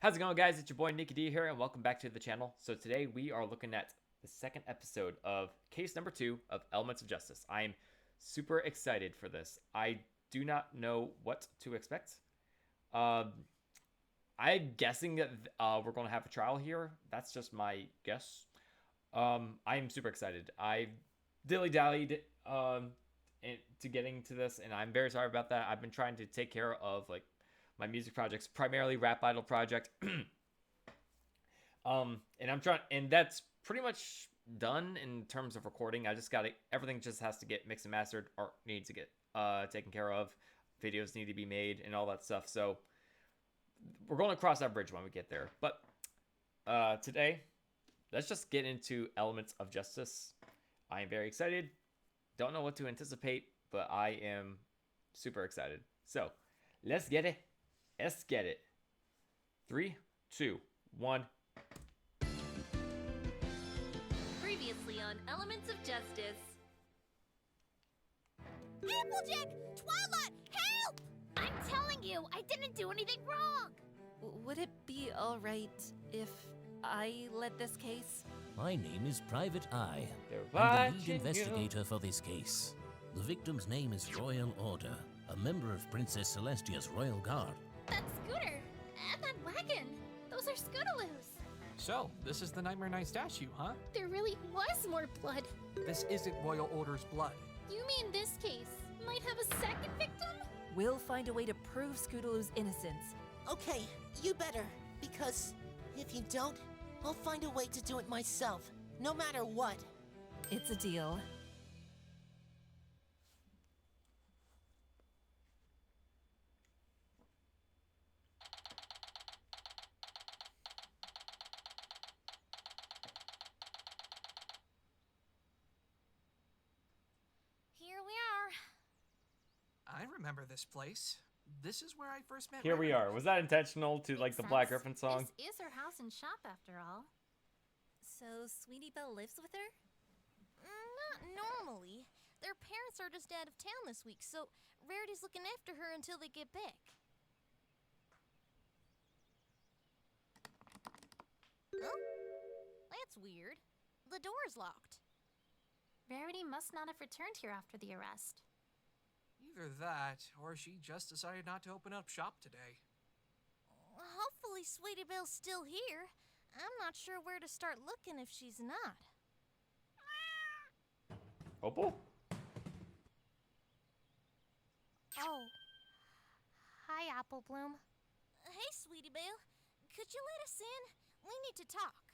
How's it going, guys? It's your boy Nicky D here, and welcome back to the channel. So today we are looking at the second episode of case number 2 of Elements of Justice. I'm super excited for this. I do not know what to expect. I'm guessing that we're going to have a trial here. That's just my guess. I'm super excited. I dilly-dallied to getting to this, and I'm very sorry about that. I've been trying to take care of my music projects, primarily Rap Idol project. And I'm trying, and that's pretty much done in terms of recording. I just got it. Everything just has to get mixed and mastered. Art needs to get taken care of. Videos need to be made and all that stuff. So we're going to cross that bridge when we get there. But today, let's just get into Elements of Justice. I am very excited. Don't know what to anticipate, but I am super excited. So let's get it. Let's get it. 3, 2, 1. Previously on Elements of Justice. Applejack! Twilight! Help! I'm telling you, I didn't do anything wrong! Would it be alright if I led this case? My name is Private Eye. They're I'm the watching lead investigator for this case. The victim's name is Royal Order, a member of Princess Celestia's Royal Guard. That scooter! And that wagon! Those are Scootaloos! So, this is the Nightmare Night statue, huh? There really was more blood. This isn't Royal Order's blood. You mean this case might have a second victim? We'll find a way to prove Scootaloo's innocence. Okay, you better, because if you don't, I'll find a way to do it myself, no matter what. It's a deal. Here we are. I remember this place. This is where I first met Here we Rarity. are. Was that intentional to like Makes the Black sense. Griffin song? This is her house and shop after all. So, Sweetie Belle lives with her? Not normally. Their parents are just out of town this week, so Rarity's looking after her until they get back. Huh? That's weird. The door's locked. Rarity must not have returned here after the arrest. Either that, or she just decided not to open up shop today. Hopefully Sweetie Belle's still here. I'm not sure where to start looking if she's not. Opal? Oh. Hi, Apple Bloom. Hey, Sweetie Belle. Could you let us in? We need to talk.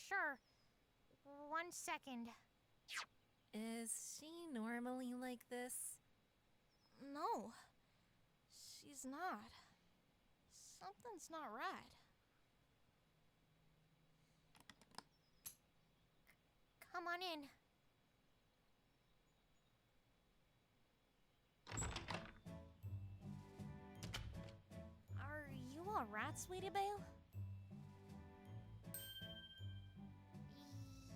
Sure. 1 second. Is she normally like this? No. She's not. Something's not right. Come on in. Are you alright, Sweetie Belle?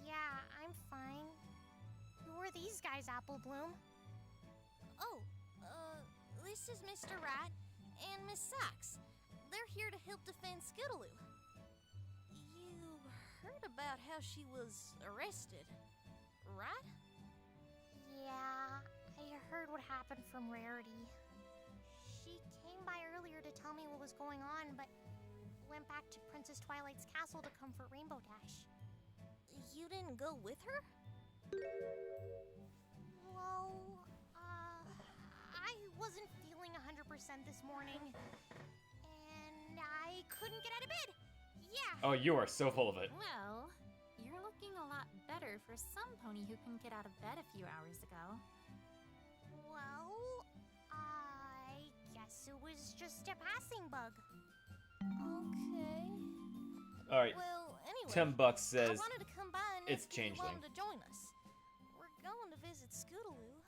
Yeah, I'm fine. Who are these guys, Apple Bloom? Oh, this is Mr. Rat and Miss Sachs. They're here to help defend Skittaloo. You heard about how she was arrested, right? Yeah, I heard what happened from Rarity. She came by earlier to tell me what was going on, but went back to Princess Twilight's castle to comfort Rainbow Dash. You didn't go with her? Well, I wasn't feeling 100% this morning, and I couldn't get out of bed. Yeah. Oh, you are so full of it. Well, you're looking a lot better for some pony who couldn't get out of bed a few hours ago. Well, I guess it was just a passing bug. Okay. All right. Well, anyway, Tim Bucks says I wanted to come by and it's ask if you Changeling. wanted to join us. We're going to visit Skittaloo.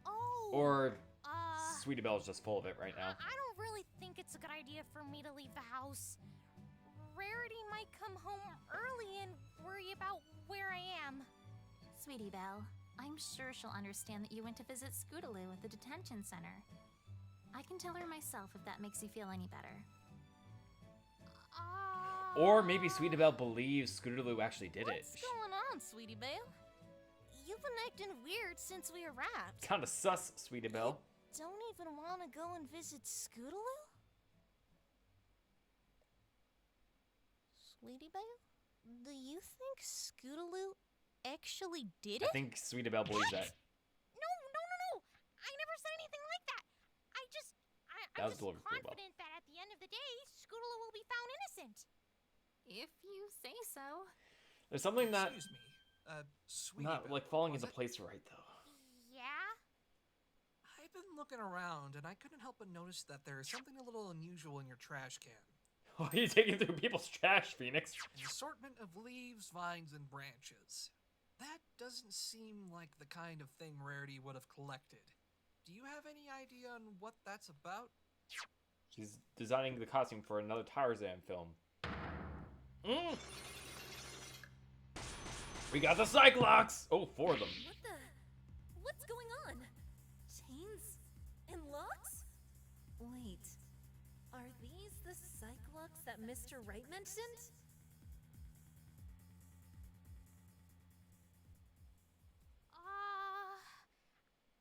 Oh. Or Uh, Sweetie Belle's just full of it right now. I don't really think it's a good idea for me to leave the house. Rarity might come home early and worry about where I am. Sweetie Belle, I'm sure she'll understand that you went to visit Scootaloo at the detention center. I can tell her myself if that makes you feel any better. Or maybe Sweetie Belle believes Scootaloo actually did it. What's going on, Sweetie Belle? You've been acting weird since we arrived. Kinda sus, Sweetie Belle. Don't even want to go and visit Scootaloo? Sweetie Belle? Do you think Scootaloo actually did it? I think Sweetie Belle believes that. No. I never said anything like that. I'm That was just delivered pretty well. confident that at the end of the day, Scootaloo will be found innocent. If you say so. There's something that Excuse me. Sweetie not Belle, like falling was into it? place right though. Yeah? I've been looking around and I couldn't help but notice that there's something a little unusual in your trash can. Why are you taking through people's trash, Phoenix? An assortment of leaves, vines, and branches. That doesn't seem like the kind of thing Rarity would have collected. Do you have any idea on what that's about? She's designing the costume for another Tarzan film. We got the Cyclops! Oh, 4 of them. What's going on? Chains and locks? Wait, are these the Cyclops that Mr. Wright mentioned?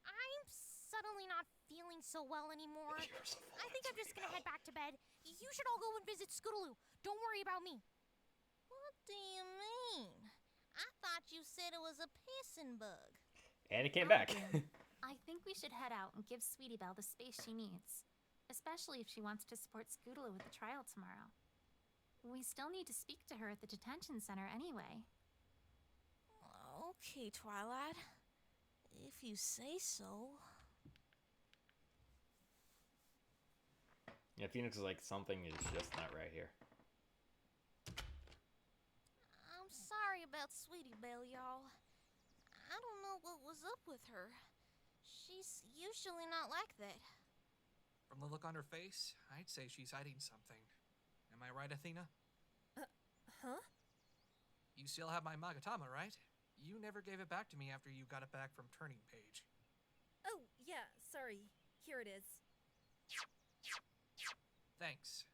I'm suddenly not feeling so well anymore. I think I'm just gonna head back to bed. You should all go and visit Scootaloo. Don't worry about me. What do you mean? I thought you said it was a pissing bug. And it came back. I think we should head out and give Sweetie Belle the space she needs. Especially if she wants to support Scootaloo with the trial tomorrow. We still need to speak to her at the detention center anyway. Okay, Twilight. If you say so. Yeah, Phoenix is like, something is just not right here. I'm sorry about Sweetie Belle, y'all. I don't know what was up with her. She's usually not like that. From the look on her face, I'd say she's hiding something. Am I right, Athena? Huh? You still have my Magatama, right? You never gave it back to me after you got it back from Turning Page. Oh, yeah, sorry. Here it is. Thanks.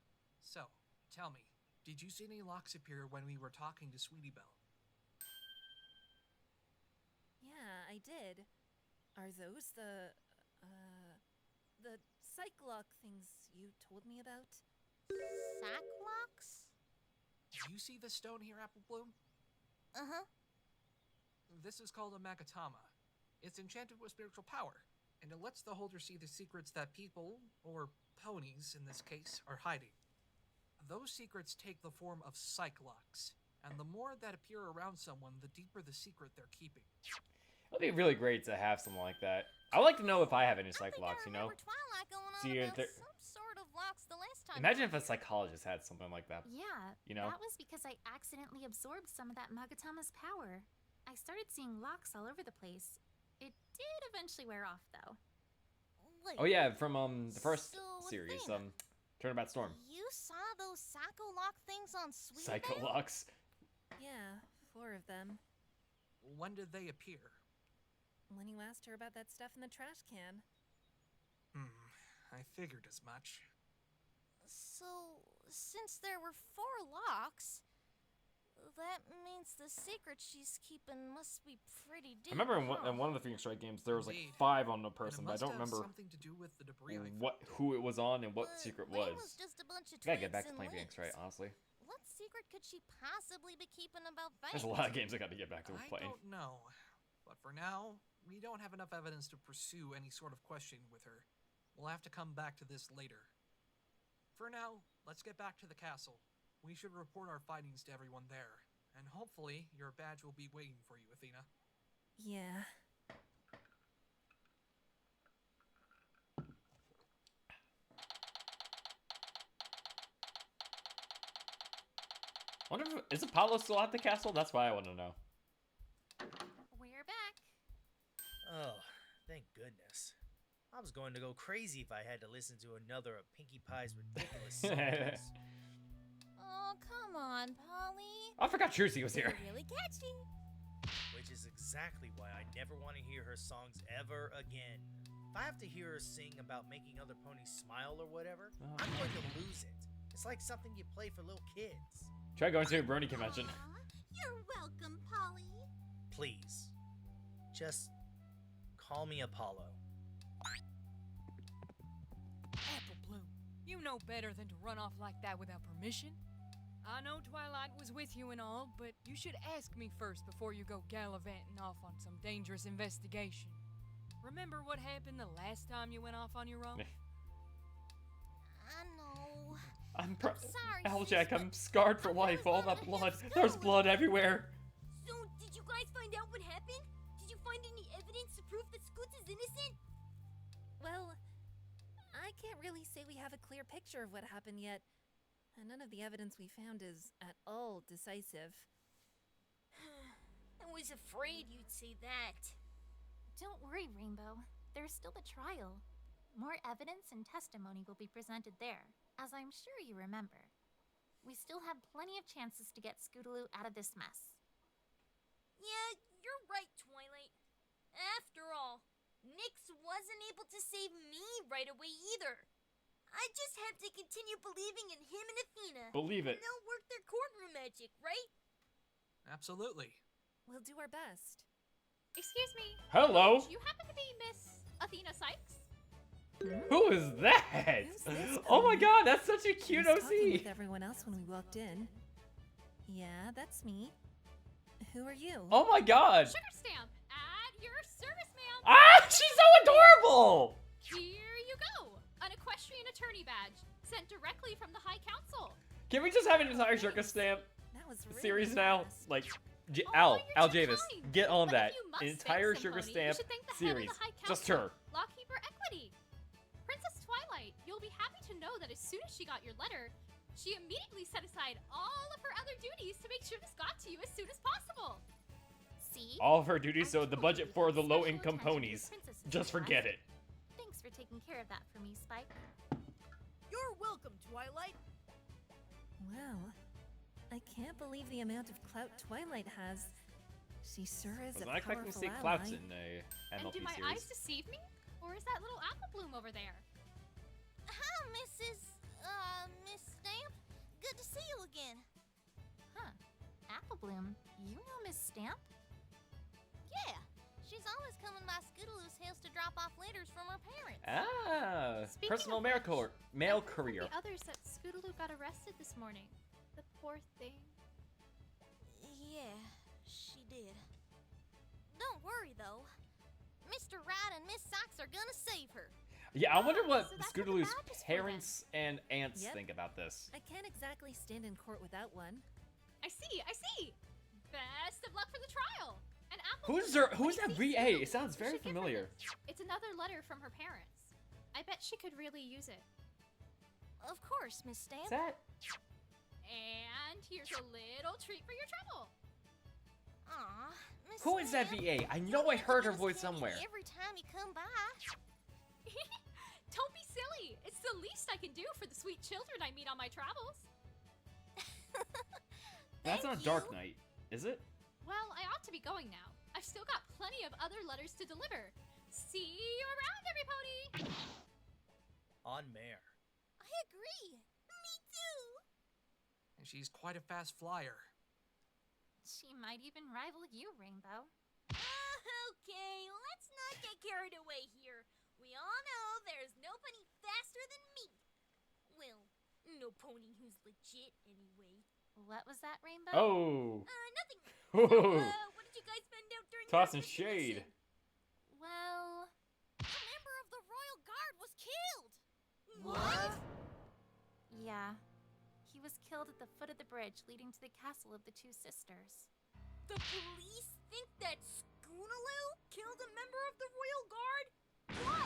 So, tell me, did you see any locks appear when we were talking to Sweetie Belle? Yeah, I did. Are those the Cyclops things you told me about? Sacklocks? Do you see this stone here, Apple Bloom? Uh-huh. This is called a Magatama. It's enchanted with spiritual power, and it lets the holder see the secrets that people, or ponies in this case, are hiding. Those secrets take the form of Cyclops, and the more that appear around someone, the deeper the secret they're keeping. It'd be really great to have something like that. I would like to know if I have any I think Cyclops, I you know? remember Twilight going on See, about there- some sort of locks the last time. Imagine we if were a here. psychologist had something like that. Yeah, You know? that was because I accidentally absorbed some of that Magatama's power. I started seeing locks all over the place. It did eventually wear off, though. Wait, Oh yeah, from the first So, series, Athena, Turnabout Storm. you saw those Psycho Lock things on Sweetie Psycho Belle? locks. Yeah, 4 of them. When did they appear? When you asked her about that stuff in the trash can. I figured as much. So, since there were 4 locks, that means the secret she's keeping must be pretty deep. I remember in huh? one of the Phoenix Wright games, there was like Indeed. 5 on the And person, it but I must don't have remember something to do with the debris I who it was on and what But secret mine was. just a bunch of I gotta get twigs back to and playing Phoenix Wright, links. honestly. What secret could she possibly be keeping about There's a Vane? lot of games I got to get back to I playing. don't know. But for now, we don't have enough evidence to pursue any sort of questioning with her. We'll have to come back to this later. For now, let's get back to the castle. We should report our findings to everyone there. And hopefully, your badge will be waiting for you, Athena. Yeah. Wonder if, is Apollo still at the castle? That's why I want to know. We're back. Oh, thank goodness. I was going to go crazy if I had to listen to another of Pinkie Pie's ridiculous songs. Oh, come on, Polly. I forgot Trucy was They're here. really catchy. Which is exactly why I never want to hear her songs ever again. If I have to hear her sing about making other ponies smile or whatever, Oh, I'm going to lose it. It's like something you play for little kids. Try going to a brony convention. Aw, you're welcome, Polly. Please, just call me Apollo. Apple Bloom, you know better than to run off like that without permission. I know Twilight was with you and all, but you should ask me first before you go gallivanting off on some dangerous investigation. Remember what happened the last time you went off on your own? I know. Sorry, Applejack, sis, I'm scarred for I'm life. really All glad that I blood. have There's Scuttle. blood everywhere. So, did you guys find out what happened? Did you find any evidence to prove that Scoots is innocent? Well, I can't really say we have a clear picture of what happened yet. And none of the evidence we found is at all decisive. I was afraid you'd say that. Don't worry, Rainbow. There's still the trial. More evidence and testimony will be presented there, as I'm sure you remember. We still have plenty of chances to get Scootaloo out of this mess. Yeah, you're right, Twilight. After all, Nyx wasn't able to save me right away either. I just have to continue believing in him and Athena. Believe it. And they'll work their courtroom magic, right? Absolutely. We'll do our best. Excuse me. Hello. Do you happen to be Miss Athena Sykes? Who is that? Who's this Oh my coming? god, that's such a He cute was talking OC. with everyone else when we walked in. Yeah, that's me. Who are you? Oh my god. Sugar stamp at your service, ma'am. Ah, she's so adorable. Here you go. An equestrian attorney badge sent directly from the High Council. Can we just have an entire sugar stamp That was really series now? fast. Like, Oh, Al you're too Javis, kind. get on But if that. you must An thank entire sugar somebody, stamp you should thank the head series. of the High Just Council, her. Lockkeeper Equity. Princess Twilight, you'll be happy to know that as soon as she got your letter, she immediately set aside all of her other duties to make sure this got to you as soon as possible. See? All of her duties, I so the told budget you for to the pay special low-income attention to ponies. princesses Just in forget class. it. Thanks for taking care of that for me, Spike. You're welcome, Twilight. Well, I can't believe the amount of clout Twilight has. She sure is I was a not expecting to powerful see ally. clouts in a And MLP do my series. eyes deceive me? Or is that little apple bloom over there? Hi, Miss Stamp. Good to see you again. Huh. Apple Bloom, you know Miss Stamp? Yeah, she's always coming by Scootaloo's house to drop off letters from her parents. Ah, Speaking personal of mail, which, mail I heard from career. The others that Scootaloo got arrested this morning. The poor thing. Yeah, she did. Don't worry, though. Mr. Wright and Miss Sykes are gonna save her. Yeah, I wonder what so that's what the Scootaloo's badge is for then. parents and aunts Yep. think about this. I can't exactly stand in court without one. I see. Best of luck for the trial. And Apple Who's Bloom, her? Who's when that you see VA? Scootaloo, It sounds you very should give her familiar. this. It's another letter from her parents. I bet she could really use it. Of course, Miss Stamp. Is that? And here's a little treat for your trouble. Aw, Miss Who is that Stamp, VA? I you know I have to heard give her us voice candy somewhere. Every time you come by. Don't be silly. It's the least I can do for the sweet children I meet on my travels. That's not Thank Dark you. Knight, is it? Well, I ought to be going now. I've still got plenty of other letters to deliver. See you around, everybody! On mare. I agree. Me too. And she's quite a fast flyer. She might even rival you, Rainbow. Okay, let's not get carried away here. We all know there's nobody faster than me. Well, no pony who's legit anyway. What was that, Rainbow? Oh. Nothing. Ooh. What did you guys find out during Tossing your investigation? shade. Well, A member of the Royal Guard was killed. What? yeah. He was killed at the foot of the bridge leading to the castle of the two sisters. The police think that Scootaloo killed a member of the Royal Guard? Why?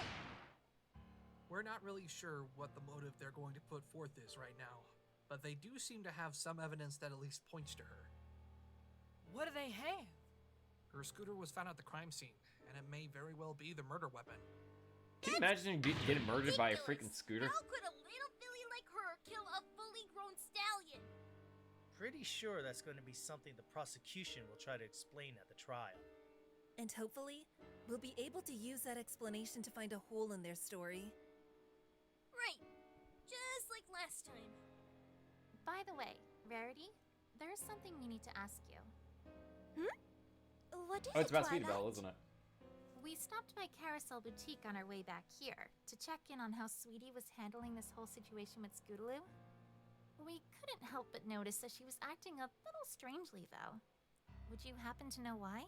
We're not really sure what the motive they're going to put forth is right now, but they do seem to have some evidence that at least points to her. What do they have? Her scooter was found at the crime scene, and it may very well be the murder weapon. Can you imagine getting murdered by a freaking Ridiculous. scooter? How could a little filly like her kill a fully grown stallion? Pretty sure that's going to be something the prosecution will try to explain at the trial. And hopefully, we'll be able to use that explanation to find a hole in their story. Right. Just like last time. By the way, Rarity, there's something we need to ask you. What is Oh, it's it, about Sweetie Twilight? Belle, isn't it? We stopped by Carousel Boutique on our way back here to check in on how Sweetie was handling this whole situation with Scootaloo. We couldn't help but notice that she was acting a little strangely, though. Would you happen to know why?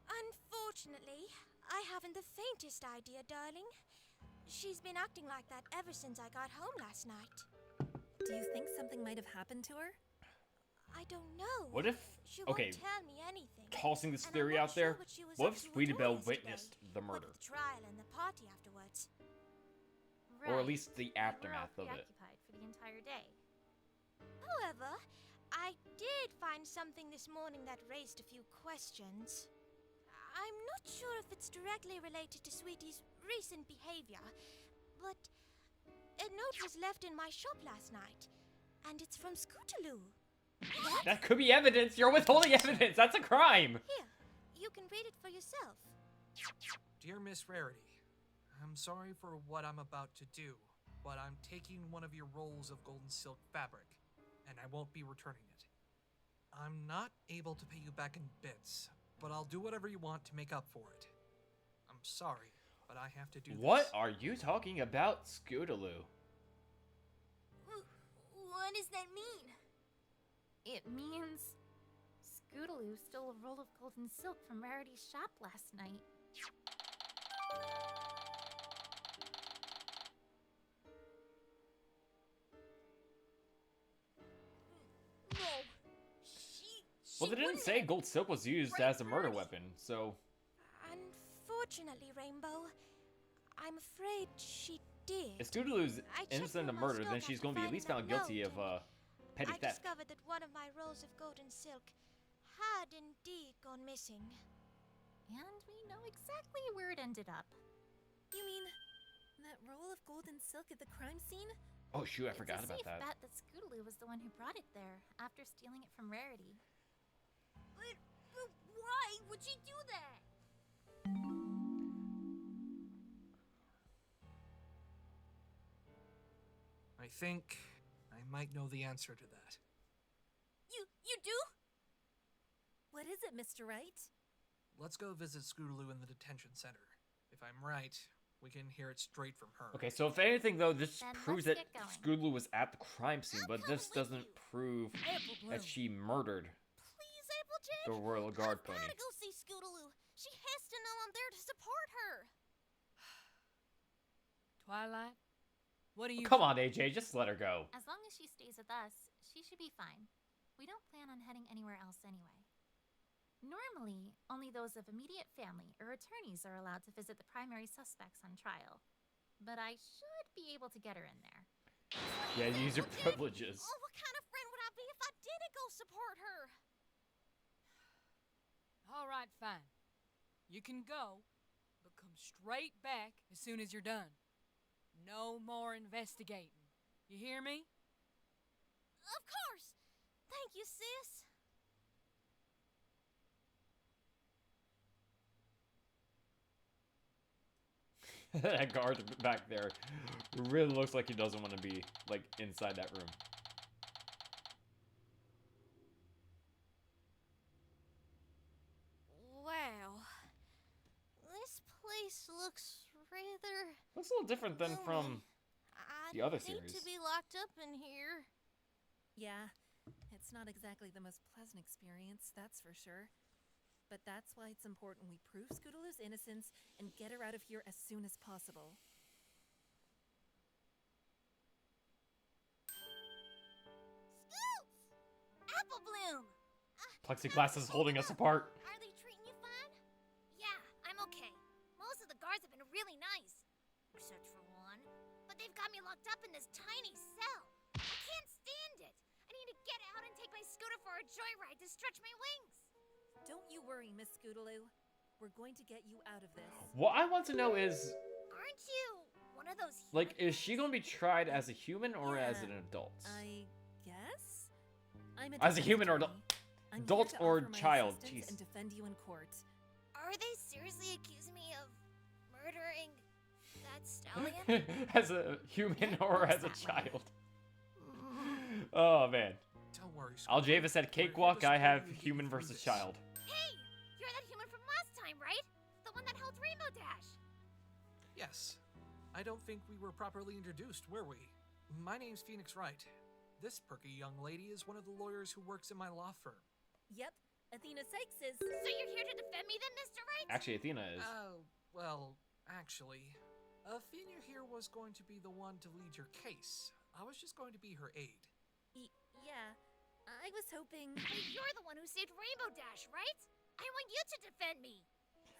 Unfortunately, I haven't the faintest idea, darling. She's been acting like that ever since I got home last night. Do you think something might have happened to her? I don't know. What if, She okay, won't tell me anything. tossing this And I'm theory not out there, sure what she was what up if to at Sweetie all Belle yesterday, witnessed the what murder? with the trial and the party afterwards. Or at Right. least the We were all aftermath of it. preoccupied for the entire day. However, I did find something this morning that raised a few questions. I'm not sure if it's directly related to Sweetie's recent behavior, but a note was left in my shop last night, and it's from Scootaloo. That could be evidence. You're withholding evidence. That's a crime. Here, you can read it for yourself. Dear Miss Rarity, I'm sorry for what I'm about to do, but I'm taking one of your rolls of golden silk fabric, and I won't be returning it. I'm not able to pay you back in bits, but I'll do whatever you want to make up for it. I'm sorry, but I have to do What this. are you talking about, Scootaloo? What does that mean? It means Scootaloo stole a roll of golden silk from Rarity's shop last night. No. Well, they didn't say gold silk was used as a murder weapon, so... Unfortunately, Rainbow, I'm afraid she did. If Scootaloo's I checked innocent of through my murder, then stock she's after going to be at finding least that found guilty note, of petty I theft. discovered that one of my rolls of golden silk had indeed gone missing. And we know exactly where it ended up. You mean that roll of golden silk at the crime scene? Oh shoot, I It's forgot a about safe that. bet that Scootaloo was the one who brought it there after stealing it from Rarity. But why would she do that? I think I might know the answer to that. You do? What is it, Mr. Wright? Let's go visit Scootaloo in the detention center. If I'm right, we can hear it straight from her. Okay, so if anything though, this Then proves that let's get going. Scootaloo was at the crime scene, but this doesn't prove that she murdered Please, Applejack. the Royal Guard I've pony. gotta go see Scootaloo. She has to know I'm there to support her. Twilight, what do you Come on, AJ, just let her go. As long as she stays with us, she should be fine. We don't plan on heading anywhere else anyway. Normally, only those of immediate family or attorneys are allowed to visit the primary suspects on trial. But I should be able to get her in there. Yeah, use your privileges. Oh, what kind of friend would I be if I didn't go support her? All right, fine. You can go, but come straight back as soon as you're done. No more investigating. You hear me? Of course. Thank you, sis. That guard back there really looks like he doesn't want to be, like, inside that room. Wow. This place looks rather... Looks a little different than from the other I'd hate series. to be locked up in here. Yeah, it's not exactly the most pleasant experience, that's for sure. But that's why it's important we prove Scootaloo's innocence and get her out of here as soon as possible. Scoots! Apple Bloom! Plexiglass is holding us apart. Are they treating you fine? Yeah, I'm okay. Most of the guards have been really nice. Except for one. But they've got me locked up in this tiny cell. I can't stand it. I need to get out and take my scooter for a joyride to stretch my wings. Don't you worry, Miss Scootaloo. We're going to get you out of this. What I want to know is, Aren't you one of those like, is she going to be tried as a human or as an Yeah, adult? I guess? I'm As a defense human or attorney. I'm here adult to or offer my child, assistance jeez. and defend you in court. Are Are they seriously accusing me of murdering that stallion? As a human or looks as a that way. child? Oh man. Don't worry, Aljava said We're here to cakewalk, I support have you and get human you through versus this. child. Hey, you're that human from last time, right? The one that held Rainbow Dash. Yes. I don't think we were properly introduced, were we? My name's Phoenix Wright. This perky young lady is one of the lawyers who works in my law firm. Yep, Athena Sykes is. So you're here to defend me then, Mr. Wright? Actually, Athena is. Well, actually, Athena here was going to be the one to lead your case. I was just going to be her aide. Yeah, I was hoping. But you're the one who saved Rainbow Dash, right? I want you to defend me.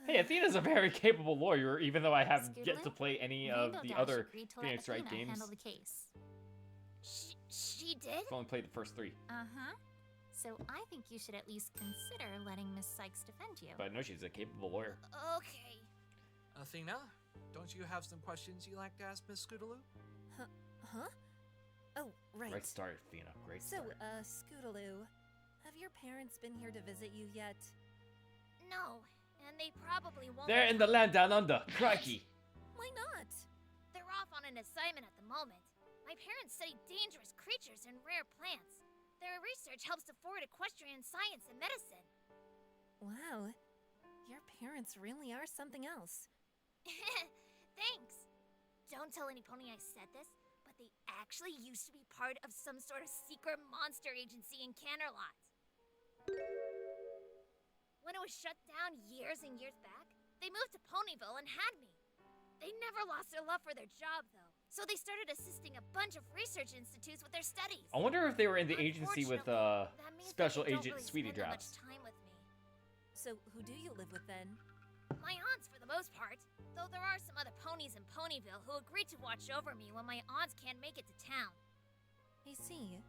Hey, Athena's a very capable lawyer, even though I have yet to Scoodaloo, play any Rainbow of the Dash other agreed to Phoenix let Wright Athena games. handle the case. She did? I've only played the first 3, Uh-huh. So I think you should at least consider letting Miss Sykes defend you. but I know she's a capable lawyer. Okay. Athena, don't you have some questions you'd like to ask Miss Scootaloo? Huh? Oh, right. Great start, Athena. Great So, start. Scootaloo, have your parents been here to visit you yet? No, and they probably won't. They're in the land down under. Crikey. Why not? They're off on an assignment at the moment. My parents study dangerous creatures and rare plants. Their research helps to forward equestrian science and medicine. Wow, your parents really are something else. Thanks. Don't tell any pony I said this, but they actually used to be part of some sort of secret monster agency in Canterlot. When it was shut down years and years back, they moved to Ponyville and had me. They never lost their love for their job, though, so they started assisting a bunch of research institutes with their studies. I wonder if they were in the agency with Unfortunately, that means that Special they don't Agent really Sweetie spend that Drops. much time with me. So, who do you live with then? My aunts, for the most part. Though there are some other ponies in Ponyville who agree to watch over me when my aunts can't make it to town. I see.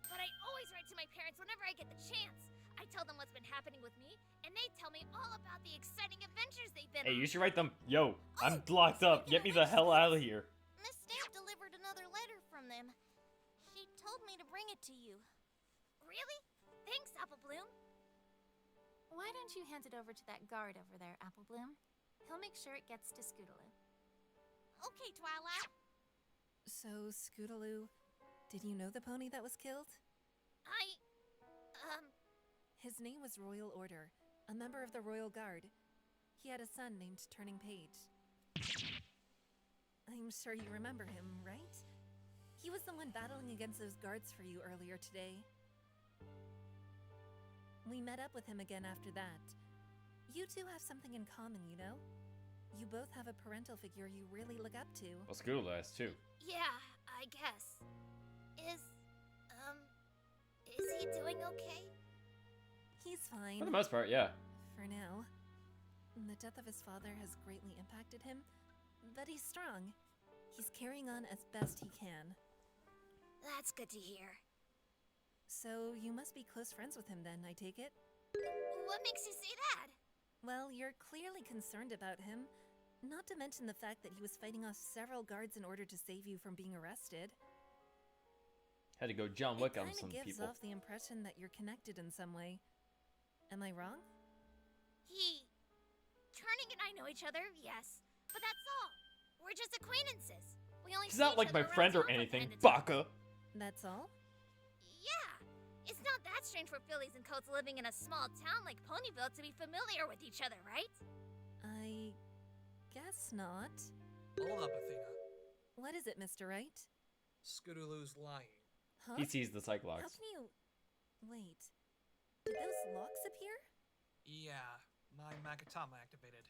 But I always write to my parents whenever I get the chance. I tell them what's been happening with me, and they tell me all about the exciting adventures they've been Hey, on. you should write them. Yo, I'm Oh, locked up. speaking Get me of the hell out of extras, here. Miss Stamp delivered another letter from them. She told me to bring it to you. Really? Thanks, Apple Bloom. Why don't you hand it over to that guard over there, Apple Bloom? He'll make sure it gets to Scootaloo. Okay, Twilight. So, Scootaloo, did you know the pony that was killed? His name was Royal Order, a member of the Royal Guard. He had a son named Turning Page. I'm sure you remember him, right? He was the one battling against those guards for you earlier today. We met up with him again after that. You two have something in common, you know? You both have a parental figure you really look up to. Well, Scootaloo has too. Yeah, I guess. Is he doing okay? He's fine. For the most part, yeah. For now. The death of his father has greatly impacted him, but he's strong. He's carrying on as best he can. That's good to hear. So, you must be close friends with him then, I take it? What makes you say that? Well, you're clearly concerned about him. Not to mention the fact that he was fighting off several guards in order to save you from being arrested. Had to go John Wick on It some kinda gives people. off the impression that you're connected in some way. Am I wrong? Turning and I know each other, yes. But that's all. We're just acquaintances. We only He's see not each like other my around friend or town from anything, time to time. baka. That's all? Yeah. It's not that strange for fillies and coats living in a small town like Ponyville to be familiar with each other, right? I guess not. Hold up, Athena. What is it, Mr. Wright? Scootaloo's lying. Huh? He sees the How Cyclops. can you... Wait. Did those locks appear? Yeah, my Magatama activated.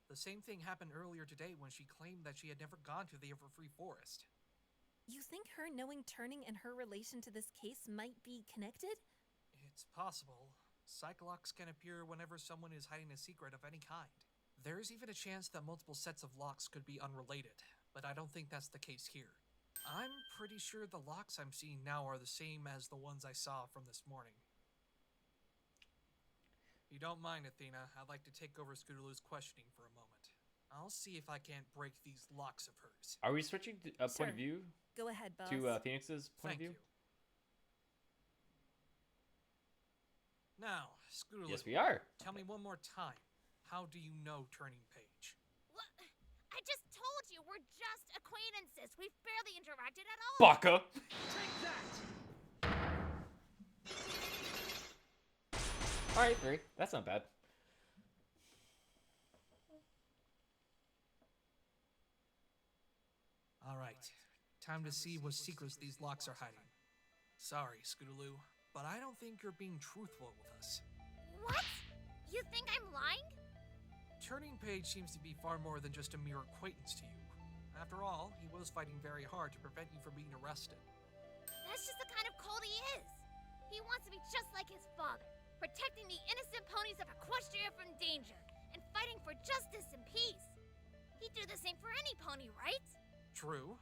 The same thing happened earlier today when she claimed that she had never gone to the Everfree Forest. You think her knowing Turning and her relation to this case might be connected? It's possible. Cyclops can appear whenever someone is hiding a secret of any kind. There's even a chance that multiple sets of locks could be unrelated, but I don't think that's the case here. I'm pretty sure the locks I'm seeing now are the same as the ones I saw from this morning. If you don't mind, Athena, I'd like to take over Scootaloo's questioning for a moment. I'll see if I can't break these locks of hers. Are we switching to a point Sure. of view Go ahead, boss. to Phoenix's point Thank of view? you. Now, Scootaloo, Yes, we are. tell me one more time. how do you know Turning Page? What? I just told you, we're just acquaintances. We've barely interacted at all. Baka. Take that! Alright, 3. That's not bad. Alright, time to see what secrets these locks are hiding. Sorry, Scootaloo, but I don't think you're being truthful with us. What? You think I'm lying? Turning Page seems to be far more than just a mere acquaintance to you. After all, he was fighting very hard to prevent you from being arrested. That's just the kind of colt he is. He wants to be just like his father, protecting the innocent ponies of Equestria from danger, and fighting for justice and peace. He'd do the same for any pony, right? True.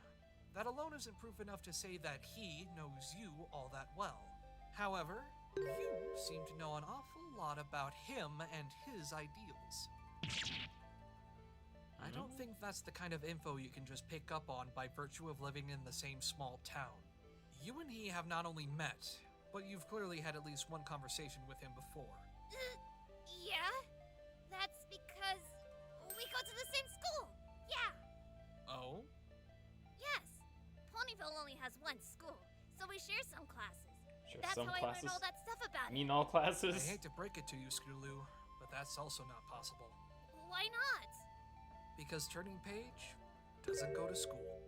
That alone isn't proof enough to say that he knows you all that well. However, you seem to know an awful lot about him and his ideals. I don't think that's the kind of info you can just pick up on by virtue of living in the same small town. You and he have not only met, but you've clearly had at least one conversation with him before. Yeah? That's because we go to the same school. Yeah. Oh? Yes. Ponyville only has one school, so we share some classes. Sure, That's some how I classes. learned all that stuff about I mean, it. all classes. I hate to break it to you, Scootaloo, but that's also not possible. Why not? Because Turning Page doesn't go to school.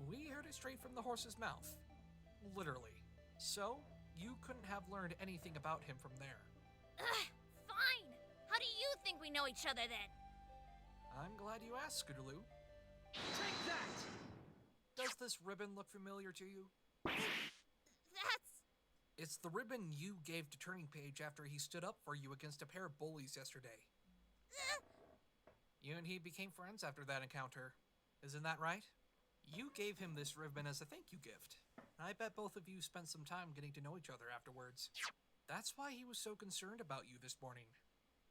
We heard it straight from the horse's mouth. Literally. So, you couldn't have learned anything about him from there. Ugh, fine. How do you think we know each other then? I'm glad you asked, Scootaloo. Take that! Does this ribbon look familiar to you? That's... It's the ribbon you gave to Turning Page after he stood up for you against a pair of bullies yesterday. You and he became friends after that encounter. Isn't that right? You gave him this ribbon as a thank you gift. I bet both of you spent some time getting to know each other afterwards. That's why he was so concerned about you this morning.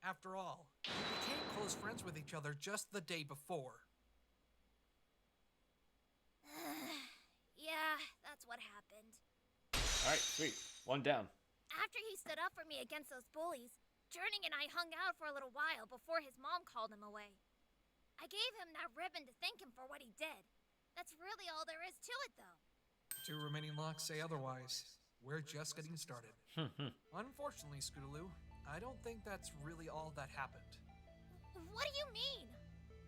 After all, you became close friends with each other just the day before. Yeah, that's what happened. Alright, sweet. 1 down. After he stood up for me against those bullies, Turning and I hung out for a little while before his mom called him away. I gave him that ribbon to thank him for what he did. That's really all there is to it, though. 2 remaining locks say otherwise. We're just getting started. Unfortunately, Scootaloo, I don't think that's really all that happened. What do you mean?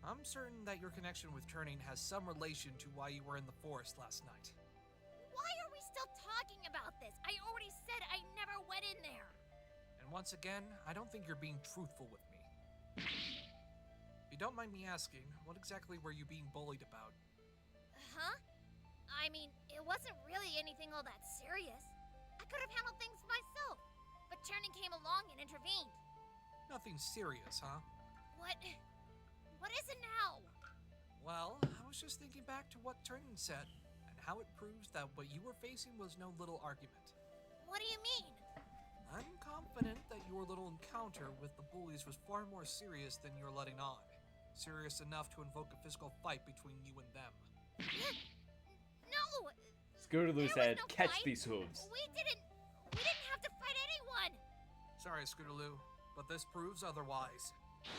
I'm certain that your connection with Turning has some relation to why you were in the forest last night. Why are we still talking about this? I already said I never went in there. And once again, I don't think you're being truthful with me. If you don't mind me asking, what exactly were you being bullied about? Huh? I mean, it wasn't really anything all that serious. I could have handled things myself, but Turning came along and intervened. Nothing serious, huh? What is it now? Well, I was just thinking back to what Turning said, and how it proves that what you were facing was no little argument. What do you mean? I'm confident that your little encounter with the bullies was far more serious than you're letting on. Serious enough to invoke a physical fight between you and them. No! Scootaloo There said, was no catch fight. these hooves. We didn't have to fight anyone! Sorry, Scootaloo, but this proves otherwise.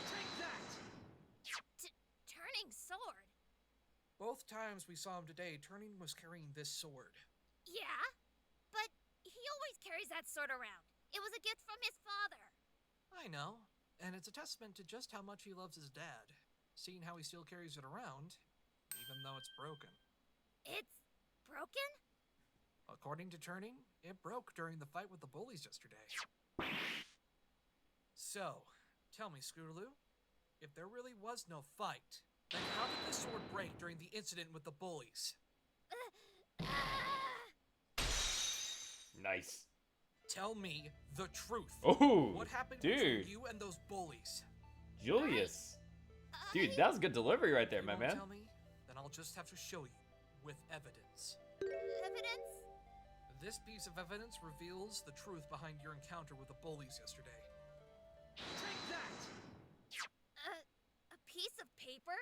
Take that! Turning sword? Both times we saw him today, Turning was carrying this sword. Yeah? But he always carries that sword around. It was a gift from his father. I know, and it's a testament to just how much he loves his dad, seeing how he still carries it around, even though it's broken. It's broken? According to Turning, it broke during the fight with the bullies yesterday. So, tell me, Scootaloo, if there really was no fight, then how did the sword break during the incident with the bullies? Nice. Tell me the truth. Oh, what happened dude. between you and those bullies? Julius. Dude, that was good delivery right there, You my won't man. tell me? Then I'll just have to show you with evidence. Evidence? This piece of evidence reveals the truth behind your encounter with the bullies yesterday. Take that! A piece of paper?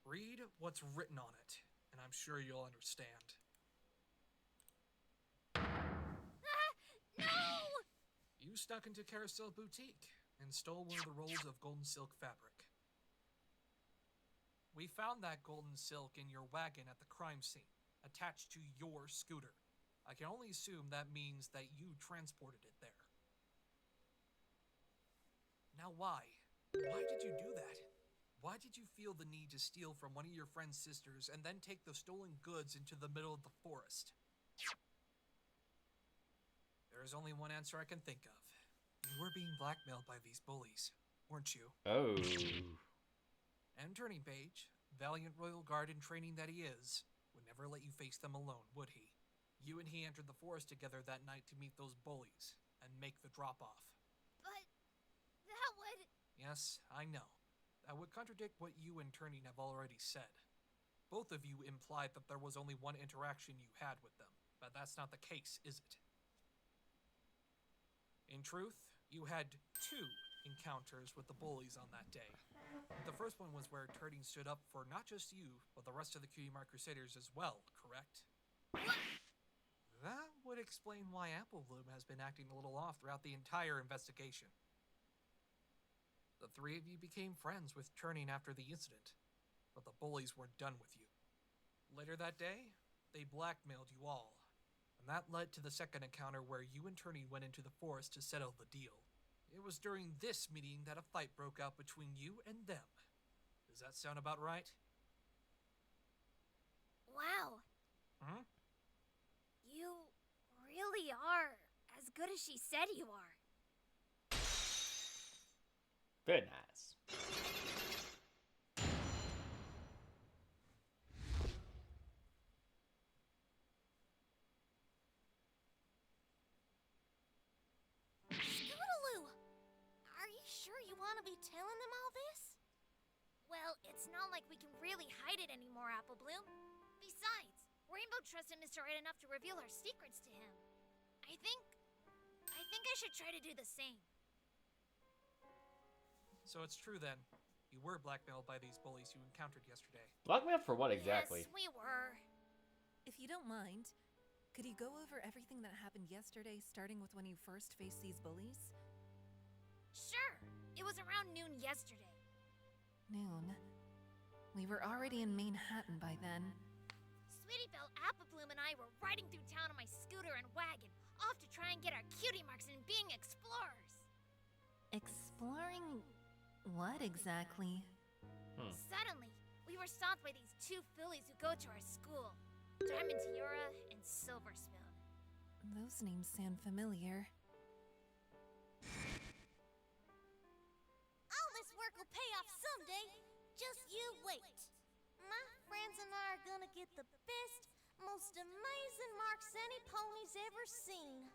Read what's written on it, and I'm sure you'll understand. No! You snuck into Carousel Boutique. and stole one of the rolls of golden silk fabric. We found that golden silk in your wagon at the crime scene, attached to your scooter. I can only assume that means that you transported it there. Now why? Why did you do that? Why did you feel the need to steal from one of your friend's sisters and then take the stolen goods into the middle of the forest? There is only one answer I can think of. You were being blackmailed by these bullies, weren't you? Oh. And Turning Page, valiant royal guard in training that he is, would never let you face them alone, would he? You and he entered the forest together that night to meet those bullies and make the drop-off. But that would... Yes, I know. That would contradict what you and Turning have already said. Both of you implied that there was only one interaction you had with them, but that's not the case, is it? In truth, you had 2 encounters with the bullies on that day. The first one was where Turning stood up for not just you, but the rest of the Cutie Mark Crusaders as well, correct? That would explain why Apple Bloom has been acting a little off throughout the entire investigation. The 3 of you became friends with Turning after the incident, but the bullies weren't done with you. Later that day, they blackmailed you all, and that led to the second encounter where you and Turning went into the forest to settle the deal. It was during this meeting that a fight broke out between you and them. Does that sound about right? Wow. Hmm? You really are as good as she said you are. Very nice. Scootaloo! Are you sure you want to be telling them all this? Well, it's not like we can really hide it anymore, Apple Bloom. Besides, Rainbow trusted Mr. Right enough to reveal our secrets to him. I think I should try to do the same. So it's true then. You were blackmailed by these bullies you encountered yesterday. Blackmail for what exactly? Yes, we were. If you don't mind, could you go over everything that happened yesterday, starting with when you first faced these bullies? Sure. It was around noon yesterday. Noon. We were already in Manhattan by then. Sweetie Belle, Apple Bloom, and I were riding through town on my scooter and wagon, off to try and get our cutie marks and being explorers. Exploring what exactly? Suddenly, we were stopped by these 2 fillies who go to our school, Diamond Tiara and Silver Spoon. Those names sound familiar. All this work will pay off someday. Just you wait. My friends and I are gonna get the best, most amazing marks any pony's ever seen.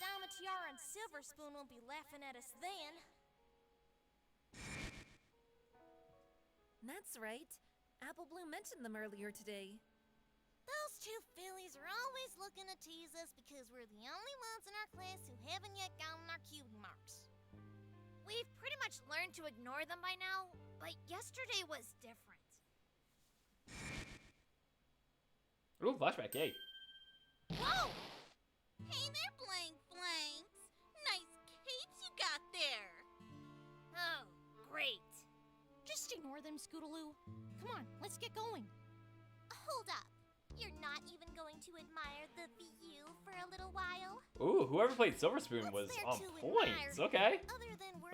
Diamond Tiara and Silver Spoon will be laughing at us then. That's right. Apple Bloom mentioned them earlier today. Those 2 fillies are always looking to tease us because we're the only ones in our class who haven't yet gotten our cutie marks. We've pretty much learned to ignore them by now, but yesterday was different. Ooh, flashback, yay. Whoa! Hey there, Blank Blanks. Nice capes you got there. Oh, great. Just ignore them, Scootaloo. Come on, let's get going. Hold up. You're not even going to admire the view for a little while? Ooh, whoever played Silver Spoon was on point. Okay.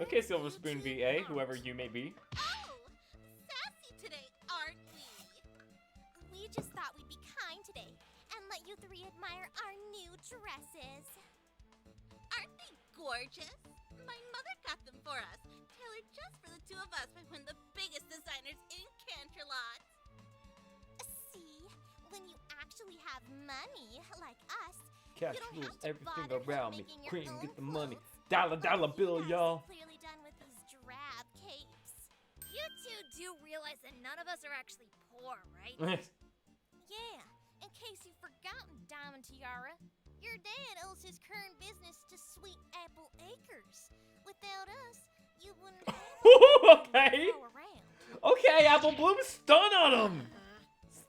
Okay, Silver Spoon VA, whoever you may be. Oh, sassy today, aren't we? We just thought we'd be kind today and let you 3 admire our new dresses. Aren't they gorgeous? My mother got them for us, tailored just for the 2 of us by one of the biggest designers in Canterlot. See, when you actually have money like us, Cash you don't rules have to everything bother around me. making your Queen, own get the money. clothes. Dollar bill, You guys y'all. are clearly done with these drab capes. You 2 do realize that none of us are actually poor, right? Yeah, in case you've forgotten, Diamond Tiara, your dad owes his current business to Sweet Apple Acres. Without us, you wouldn't have Okay. to go around. Okay, Apple Bloom, stun on them.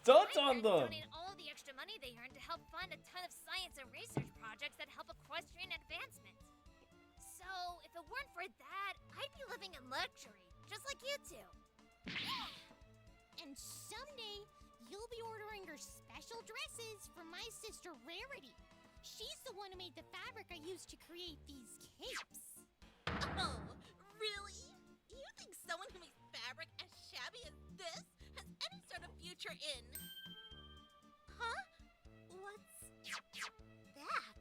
Stunt My on parents them. donate all the extra money they earn to help fund a ton of science and research projects that help equestrian advancement. So, if it weren't for that, I'd be living in luxury, just like you two. And someday, you'll be ordering her special dresses from my sister Rarity. She's the one who made the fabric I used to create these capes. Oh, really? You think someone who makes fabric as shabby as this has any sort of future in... Huh? What's that?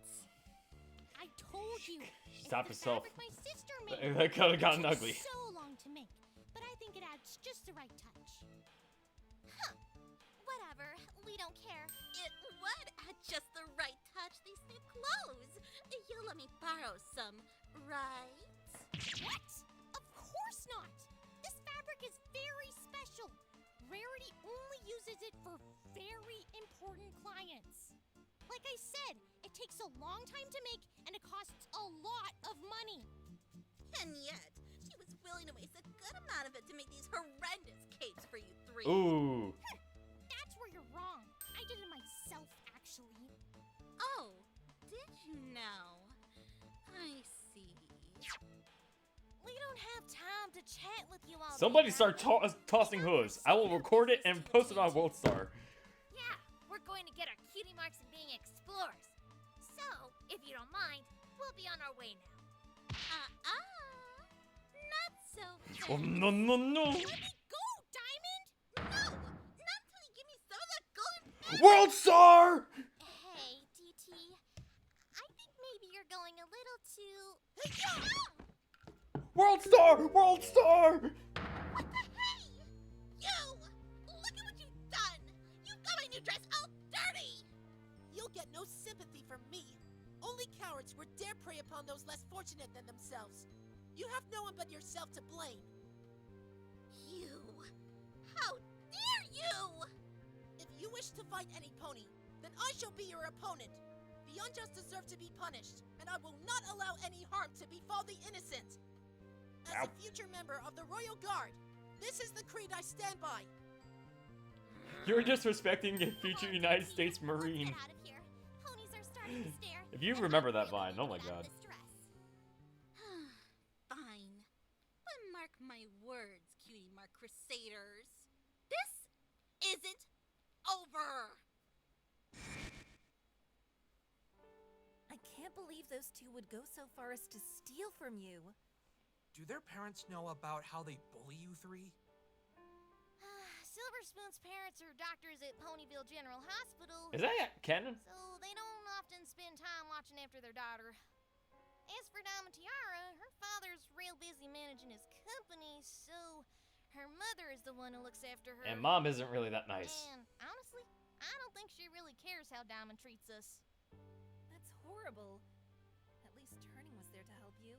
I told you. Stop it's yourself. the fabric my sister made. That could have gotten It took ugly. so long to make, but I think it adds just the right touch. Huh. Whatever. We don't care. It would add just the right touch, these new clothes. You'll let me borrow some, right? What? Of course not. This fabric is very special. Rarity only uses it for very important clients. Like I said, it takes a long time to make and it costs a lot of money. And yet, she was willing to waste a good amount of it to make these horrendous capes for you three. Ooh. That's where you're wrong. I did it myself, actually. Oh, did you now? I see. We don't have time to chat with you all. Somebody day, start Rabbit. tossing hooves. I will record it and post it on WorldStar. Yeah, we're going to get our cutie marks and being explorers. So, if you don't mind, we'll be on our way now. Not so fast. Oh, no, no, no. Let me go, Diamond! No! Not until you give me some of that golden WorldStar! Hey, DT. I think maybe you're going a little too... WorldStar! WorldStar! What the hey? You! Look at what you've done! You got my new dress all dirty! You'll get no sympathy from me. Only cowards would dare prey upon those less fortunate than themselves. You have no one but yourself to blame. You! How dare you! If you wish to fight any pony, then I shall be your opponent. The unjust deserve to be punished, and I will not allow any harm to befall the innocent. As a future member of the Royal Guard, this is the creed I stand by. You're disrespecting a future United States Marine. Get out of here. Ponies are starting to stare. If you remember that vine, oh my god. Fine. But mark my words, cutie mark crusaders. This isn't over. I can't believe those two would go so far as to steal from you. Do their parents know about how they bully you three? Silver Spoon's parents are doctors at Ponyville General Hospital. Is that canon? So they don't often spend time watching after their daughter. As for Diamond Tiara, her father's real busy managing his company, so her mother is the one who looks after her. And mom isn't really that nice. And honestly, I don't think she really cares how Diamond treats us. That's horrible. At least Turning was there to help you.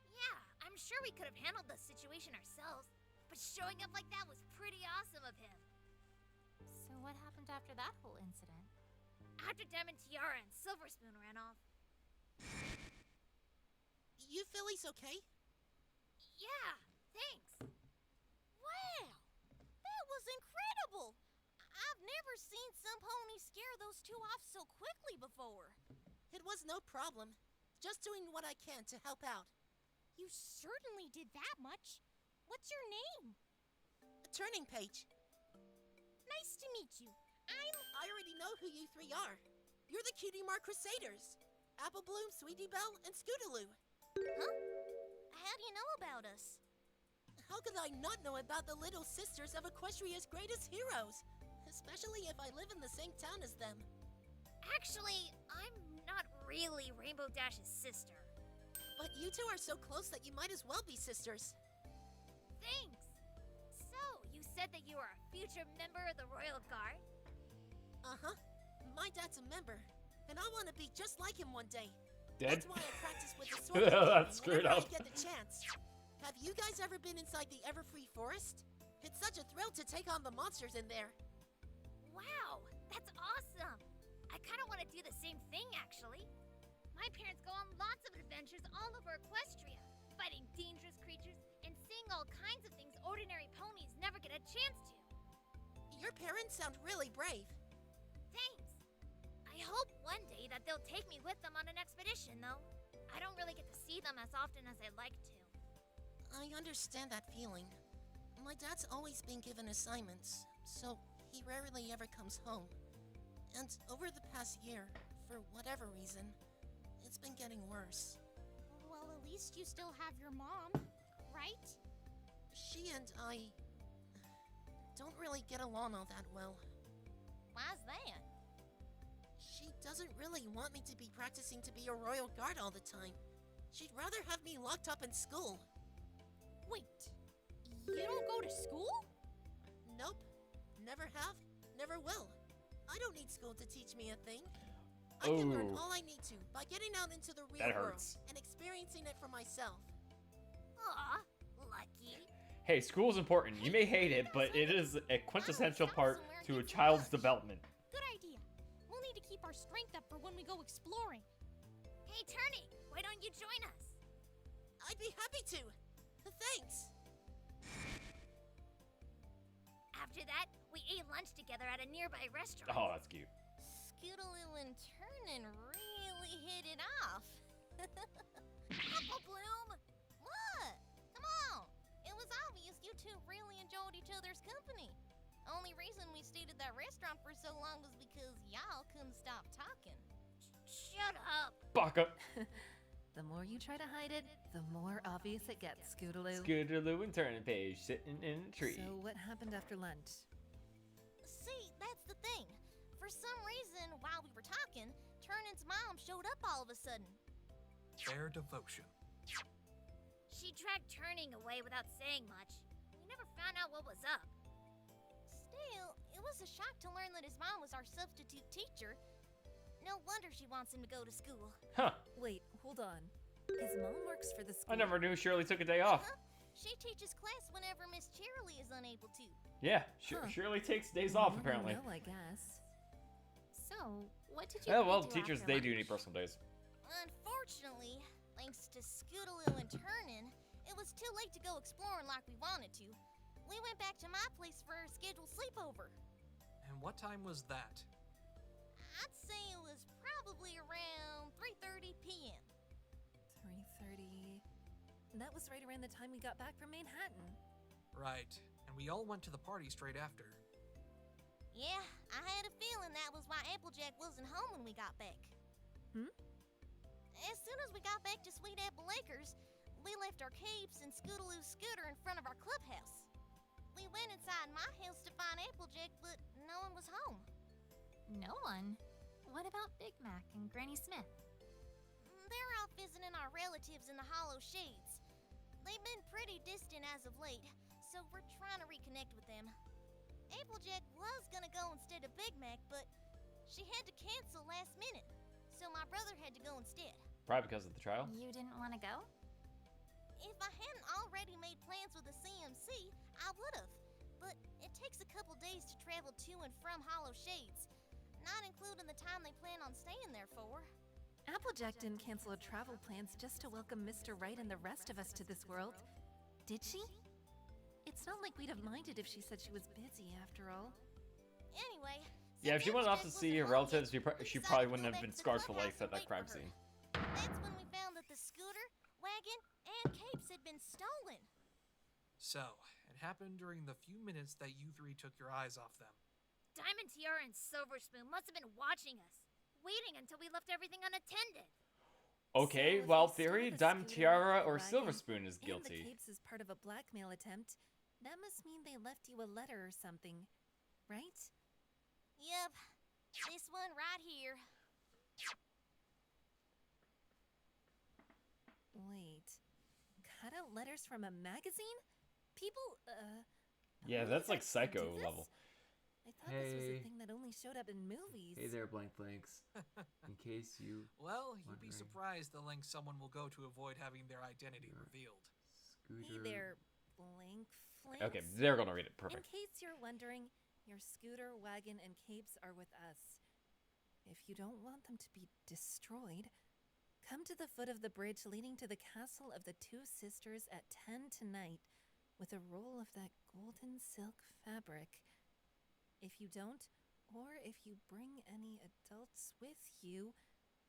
Yeah, I'm sure we could have handled the situation ourselves, but showing up like that was pretty awesome of him. So what happened after that whole incident? After Diamond Tiara and Silver Spoon ran off. You fillies okay? Yeah, thanks. Wow, that was incredible. I've never seen some ponies scare those two off so quickly before. It was no problem. Just doing what I can to help out. You certainly did that much. What's your name? Turning Page. Nice to meet you. I already know who you three are. You're the Cutie Mark Crusaders. Apple Bloom, Sweetie Belle, and Scootaloo. Huh? How do you know about us? How could I not know about the little sisters of Equestria's greatest heroes? Especially if I live in the same town as them. Actually, I'm not really Rainbow Dash's sister. But you two are so close that you might as well be sisters. Thanks. So, you said that you are a future member of the Royal Guard? Uh-huh. My dad's a member, and I want to be just like him one day. Dead? That's why I practice with the sword That's screwed whenever up. I get the chance. Have you guys ever been inside the Everfree Forest? It's such a thrill to take on the monsters in there. Wow, that's awesome. I kind of want to do the same thing, actually. My parents go on lots of adventures all over Equestria, fighting dangerous creatures and seeing all kinds of things ordinary ponies never get a chance to. Your parents sound really brave. Thanks. I hope one day that they'll take me with them on an expedition, though. I don't really get to see them as often as I'd like to. I understand that feeling. My dad's always been given assignments, so he rarely ever comes home. And over the past year, for whatever reason, it's been getting worse. Well, at least you still have your mom, right? She and I don't really get along all that well. Why's that? She doesn't really want me to be practicing to be a royal guard all the time. She'd rather have me locked up in school. Wait, you don't go to school? Nope. Never have, never will. I don't need school to teach me a thing. I can learn all I need to by getting out into the real world and experiencing it for myself. Aw, lucky. Hey, school's important. You may hate it, but it is a quintessential part to a child's development. Good idea. We'll need to keep our strength up for when we go exploring. Hey, Turny, why don't you join us? I'd be happy to. Thanks. After that, we ate lunch together at a nearby restaurant. Oh, that's cute. Scootaloo and Turnin really hit it off. Apple Bloom! What? Come on! It was obvious you two really enjoyed each other's company. Only reason we stayed at that restaurant for so long was because y'all couldn't stop talking. Shut up! Baka! The more you try to hide it, the more obvious it gets, Scootaloo. Scootaloo and Turning Page sitting in a tree. So what happened after lunch? See, that's the thing. For some reason, while we were talking, Turnin's mom showed up all of a sudden. Their devotion. She dragged Turning away without saying much. We never found out what was up. Still, it was a shock to learn that his mom was our substitute teacher. No wonder she wants him to go to school. Huh. Wait, hold on. His mom works for the school. I never knew Shirley took a day off. She teaches class whenever Miss Cheerilee is unable to. Yeah, Shirley takes days off, apparently. No, I guess. So, what did you Yeah, well, do teachers, after they lunch? do need personal days. Unfortunately, thanks to Scootaloo and Turnin, it was too late to go exploring like we wanted to. We went back to my place for a scheduled sleepover. And what time was that? I'd say it was probably around 3:30 p.m. 3:30. That was right around the time we got back from Manhattan. Right, and we all went to the party straight after. Yeah, I had a feeling that was why Applejack wasn't home when we got back. As soon as we got back to Sweet Apple Acres, we left our capes and Scootaloo's scooter in front of our clubhouse. We went inside my house to find Applejack, but no one was home. No one? What about Big Mac and Granny Smith? They're out visiting our relatives in the Hollow Shades. They've been pretty distant as of late, so we're trying to reconnect with them. Applejack was gonna go instead of Big Mac, but she had to cancel last minute, so my brother had to go instead. Probably because of the trial. You didn't want to go? If I hadn't already made plans with the CMC, I would've. But it takes a couple days to travel to and from Hollow Shades, not including the time they plan on staying there for. Applejack didn't cancel her travel plans just to welcome Mr. Right and the rest of us to this world, did she? It's not like we'd have minded if she said she was busy, after all. Anyway, Yeah, if she went off to see her relatives, she probably wouldn't have been scarred for life at that crime scene. That's when we found that the scooter, wagon, and capes had been stolen. So, it happened during the few minutes that you three took your eyes off them. Diamond Tiara and Silver Spoon must have been watching us, waiting until we left everything unattended. Okay, So if well, you stole theory, the Diamond scooter, Tiara the or Silver wagon, Spoon is And the guilty. capes is part of a blackmail attempt. That must mean they left you a letter or something, right? Yep, this one right here. Wait, cut out letters from a magazine? People, Yeah, that's like Psycho level. I thought this was a Hey. thing that only showed up in movies. Hey there, blank blanks. In case you Well, you'd be wondering. surprised the length someone will go to avoid having their identity revealed. Hey Scooter. there, blank flanks. Okay, they're gonna read it. In Perfect. case you're wondering, your scooter, wagon, and capes are with us. If you don't want them to be destroyed, come to the foot of the bridge leading to the castle of the Two Sisters at 10 tonight with a roll of that golden silk fabric. If you don't, or if you bring any adults with you,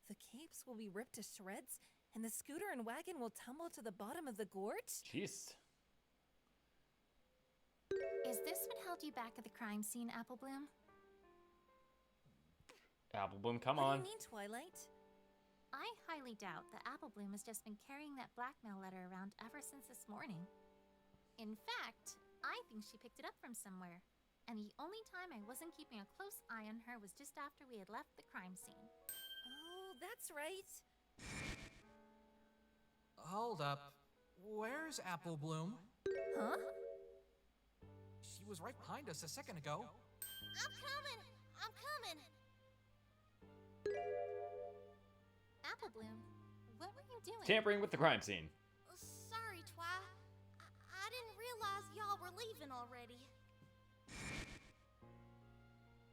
the capes will be ripped to shreds and the scooter and wagon will tumble to the bottom of the gorge? Jeez. Is this what held you back at the crime scene, Apple Bloom? Apple Bloom, come What on. do you mean, Twilight? I highly doubt that Apple Bloom has just been carrying that blackmail letter around ever since this morning. In fact, I think she picked it up from somewhere. And the only time I wasn't keeping a close eye on her was just after we had left the crime scene. Oh, that's right. Hold up. Where's Apple Bloom? Huh? She was right behind us a second ago. I'm coming! I'm coming! Apple Bloom, what were you doing? Tampering with the crime scene. Sorry, Twi. I didn't realize y'all were leaving already.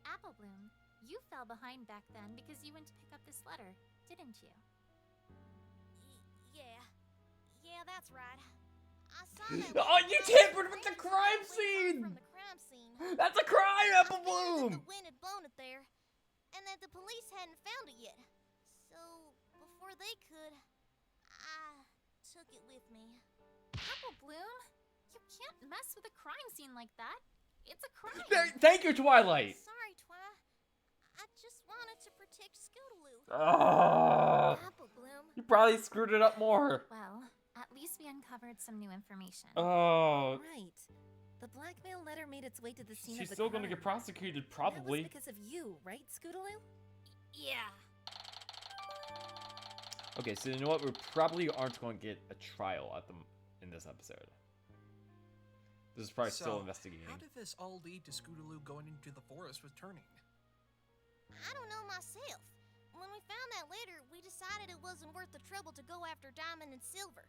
Apple Bloom, you fell behind back then because you went to pick up this letter, didn't you? Yeah. Yeah, that's right. I saw that. Oh, you tampered with the crime scene! From the crime scene. That's a crime, Apple I figured Bloom! that the wind had blown it there, and that the police hadn't found it yet. So, before they could, I took it with me. Apple Bloom, you can't mess with a crime scene like that. It's a crime. Thank you, Twilight! Sorry, Twi. I just wanted to protect Scootaloo. Oh, Apple Bloom. you probably screwed it up more. Well, at least we uncovered some new information. Oh, Right. The blackmail letter made its way to the scene she's of the still crime. gonna get prosecuted, That probably. was because of you, right, Scootaloo? Yeah. Okay, so you know what? We probably aren't going to get a trial at them in this episode. This is probably still investigating. How did this all lead to Scootaloo going into the forest with Turning? I don't know myself. When we found that later, we decided it wasn't worth the trouble to go after Diamond and Silver.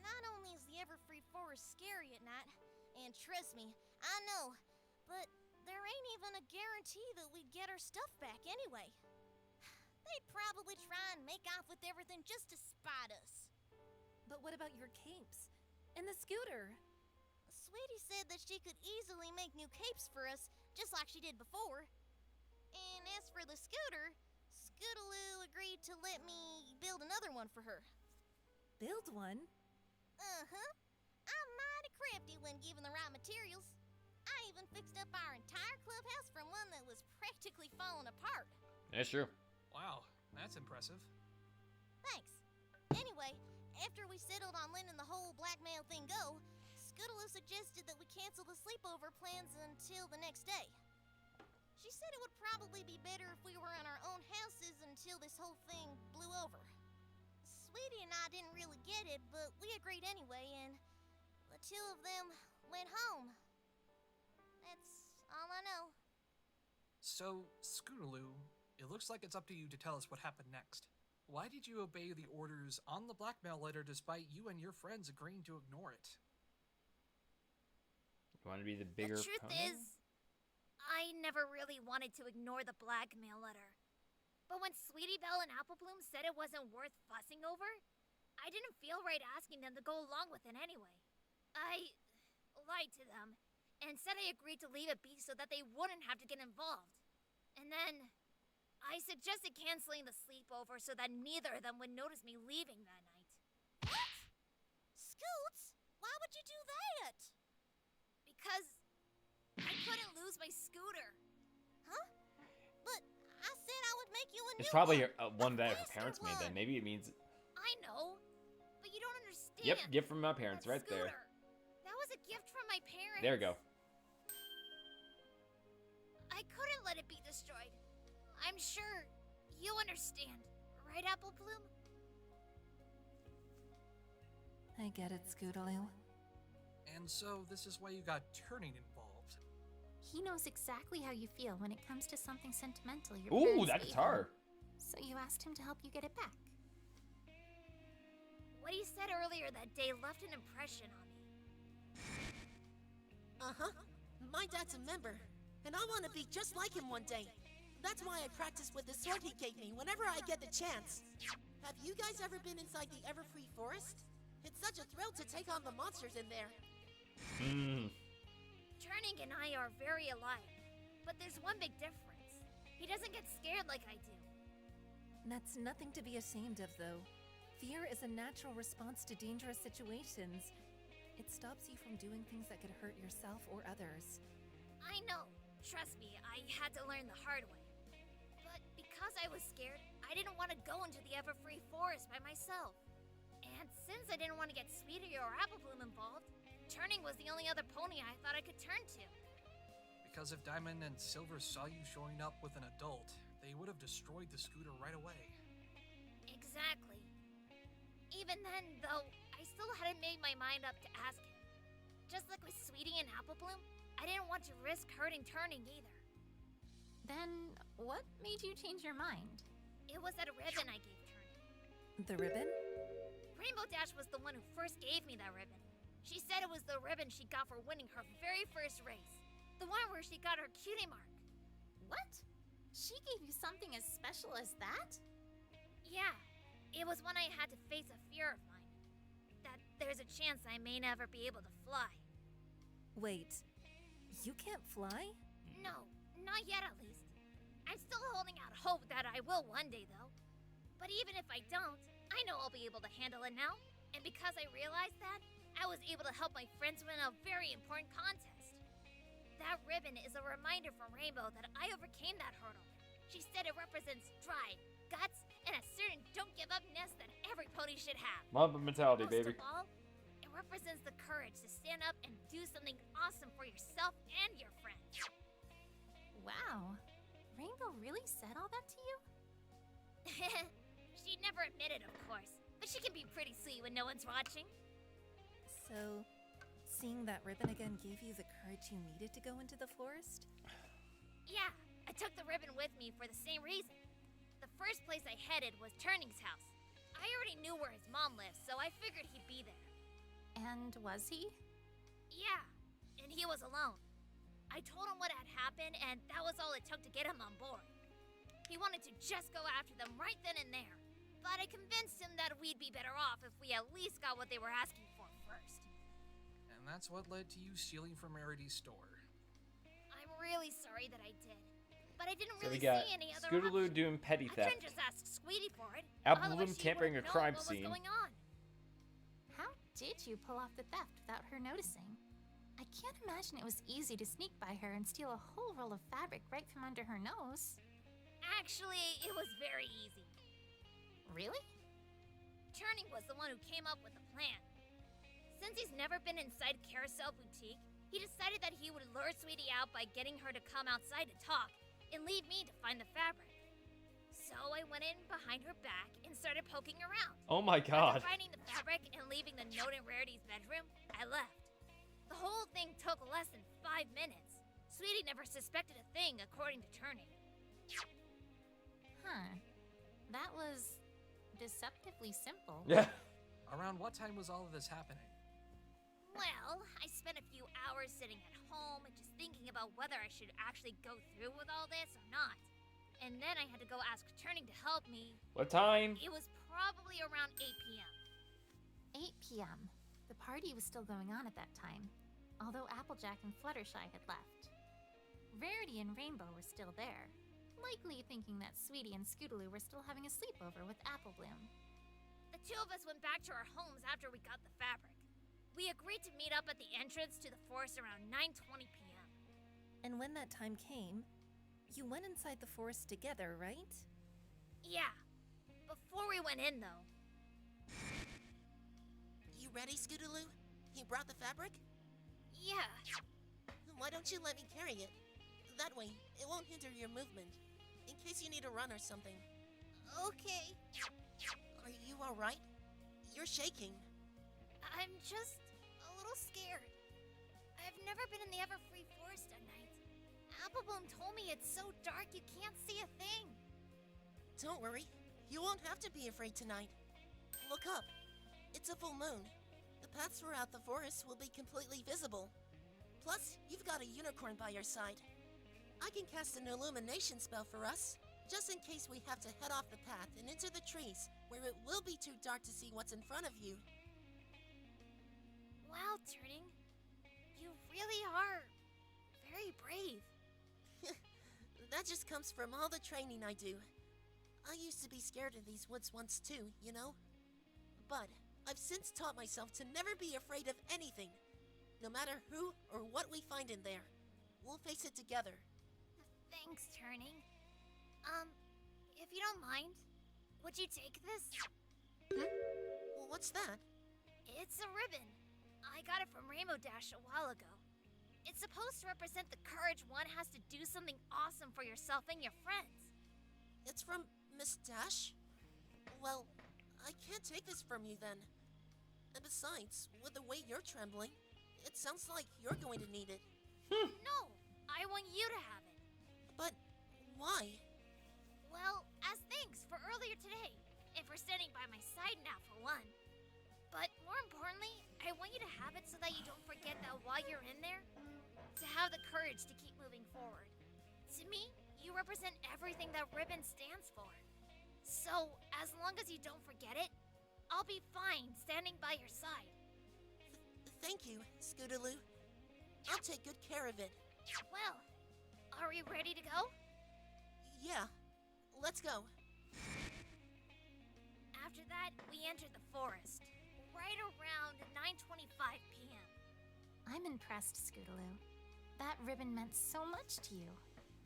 Not only is the Everfree Forest scary at night, and trust me, I know, but there ain't even a guarantee that we'd get our stuff back anyway. They'd probably try and make off with everything just to spite us. But what about your capes? And the scooter? Sweetie said that she could easily make new capes for us, just like she did before. And as for the scooter, Scootaloo agreed to let me build another one for her. Build one? Uh-huh. I'm mighty crafty when given the right materials. I even fixed up our entire clubhouse from one that was practically falling apart. Yeah, sure. Wow, that's impressive. Thanks. Anyway, after we settled on letting the whole blackmail thing go, Scootaloo suggested that we cancel the sleepover plans until the next day. She said it would probably be better if we were in our own houses until this whole thing blew over. Sweetie and I didn't really get it, but we agreed anyway, and the two of them went home. That's all I know. So, Scootaloo, it looks like it's up to you to tell us what happened next. Why did you obey the orders on the blackmail letter despite you and your friends agreeing to ignore it? You want to be the bigger The truth opponent? is, I never really wanted to ignore the blackmail letter. But when Sweetie Belle and Apple Bloom said it wasn't worth fussing over, I didn't feel right asking them to go along with it anyway. I lied to them and said I agreed to leave it be so that they wouldn't have to get involved. And then I suggested canceling the sleepover so that neither of them would notice me leaving that night. What? Scoots? Why would you do that? Because I couldn't lose my scooter. Huh? But I said I would make you a new It's probably one. one that her faster parents made then. one. Maybe it means... I know, but you don't understand. Yep, gift from my parents That right there. scooter. That was a gift from my parents. There we go. I couldn't let it be destroyed. I'm sure you understand, right, Apple Bloom? I get it, Scootaloo. And so, this is why you got Turning involved. He knows exactly how you feel when it comes to something sentimental your Ooh, parents that gave guitar. you. So you asked him to help you get it back. What he said earlier that day left an impression on me. Uh-huh. My dad's a member, and I want to be just like him one day. That's why I practice with the sword he gave me whenever I get the chance. Have you guys ever been inside the Everfree Forest? It's such a thrill to take on the monsters in there. Turning and I are very alike, but there's one big difference. He doesn't get scared like I do. That's nothing to be ashamed of, though. Fear is a natural response to dangerous situations. It stops you from doing things that could hurt yourself or others. I know. Trust me, I had to learn the hard way. But because I was scared, I didn't want to go into the Everfree Forest by myself. And since I didn't want to get Sweetie or Applebloom involved, Turning was the only other pony I thought I could turn to. Because if Diamond and Silver saw you showing up with an adult, they would have destroyed the scooter right away. Exactly. Even then, though, I still hadn't made my mind up to ask him. Just like with Sweetie and Applebloom, I didn't want to risk hurting Turning either. Then, what made you change your mind? It was that ribbon I gave Turning. The ribbon? Rainbow Dash was the one who first gave me that ribbon. She said it was the ribbon she got for winning her very first race. The one where she got her cutie mark. What? She gave you something as special as that? Yeah. It was when I had to face a fear of mine. That there's a chance I may never be able to fly. Wait, you can't fly? No, not yet at least. I'm still holding out hope that I will one day though. But even if I don't, I know I'll be able to handle it now. And because I realized that, I was able to help my friends win a very important contest. That ribbon is a reminder from Rainbow that I overcame that hurdle. She said it represents drive, guts, and a certain don't-give-up-ness that every pony should have. Mamba mentality, Most baby. of all, it represents the courage to stand up and do something awesome for yourself and your friends. Wow. Rainbow really said all that to you? She never admitted, of course, but she can be pretty sweet when no one's watching. So, seeing that ribbon again gave you the courage you needed to go into the forest? Yeah, I took the ribbon with me for the same reason. The first place I headed was Turning's house. I already knew where his mom lived, so I figured he'd be there. And was he? Yeah, and he was alone. I told him what had happened, and that was all it took to get him on board. He wanted to just go after them right then and there, but I convinced him that we'd be better off if we at least got what they were asking for first. And that's what led to you stealing from Rarity's store. I'm really sorry that I did, but I didn't So really we got see any other Scootaloo option. doing petty I theft, couldn't just ask Sweetie for it. Applebloom Otherwise she tampering a wouldn't know crime what scene. was going on. How did you pull off the theft without her noticing? I can't imagine it was easy to sneak by her and steal a whole roll of fabric right from under her nose. Actually, it was very easy. Really? Turning was the one who came up with the plan. Since he's never been inside Carousel Boutique, he decided that he would lure Sweetie out by getting her to come outside to talk and leave me to find the fabric. So I went in behind her back and started poking around. Oh my god. After finding the fabric and leaving the note in Rarity's bedroom, I left. The whole thing took less than 5 minutes. Sweetie never suspected a thing, according to Turning. Huh. That was deceptively simple. Yeah. Around what time was all of this happening? Well, I spent a few hours sitting at home and just thinking about whether I should actually go through with all this or not. And then I had to go ask Turning to help me. What time? It was probably around 8 p.m. 8 p.m. The party was still going on at that time, although Applejack and Fluttershy had left. Rarity and Rainbow were still there, likely thinking that Sweetie and Scootaloo were still having a sleepover with Applebloom. The two of us went back to our homes after we got the fabric. We agreed to meet up at the entrance to the forest around 9:20 p.m. And when that time came, you went inside the forest together, right? Yeah. Before we went in, though. You ready, Scootaloo? You brought the fabric? Yeah. Why don't you let me carry it? That way, it won't hinder your movement, in case you need to run or something. Okay. Are you alright? You're shaking. I'm just a little scared. I've never been in the Everfree Forest at night. Applebloom told me it's so dark you can't see a thing. Don't worry. You won't have to be afraid tonight. Look up. It's a full moon. The paths throughout the forest will be completely visible. Plus, you've got a unicorn by your side. I can cast an illumination spell for us, just in case we have to head off the path and into the trees, where it will be too dark to see what's in front of you. Wow, Turning. You really are very brave. That just comes from all the training I do. I used to be scared of these woods once too, you know? But I've since taught myself to never be afraid of anything. No matter who or what we find in there, we'll face it together. Thanks, Turning. If you don't mind, would you take this? Well, what's that? It's a ribbon. I got it from Rainbow Dash a while ago. It's supposed to represent the courage one has to do something awesome for yourself and your friends. It's from Miss Dash? Well, I can't take this from you then. And besides, with the way you're trembling, it sounds like you're going to need it. No, I want you to have it. But why? Well, as thanks for earlier today, and for standing by my side now for one. But more importantly, I want you to have it so that you don't forget that while you're in there, to have the courage to keep moving forward. To me, you represent everything that ribbon stands for. So, as long as you don't forget it, I'll be fine standing by your side. Thank you, Scootaloo. I'll take good care of it. Well, are we ready to go? Yeah, let's go. After that, we entered the forest, right around 9:25 p.m. I'm impressed, Scootaloo. That ribbon meant so much to you,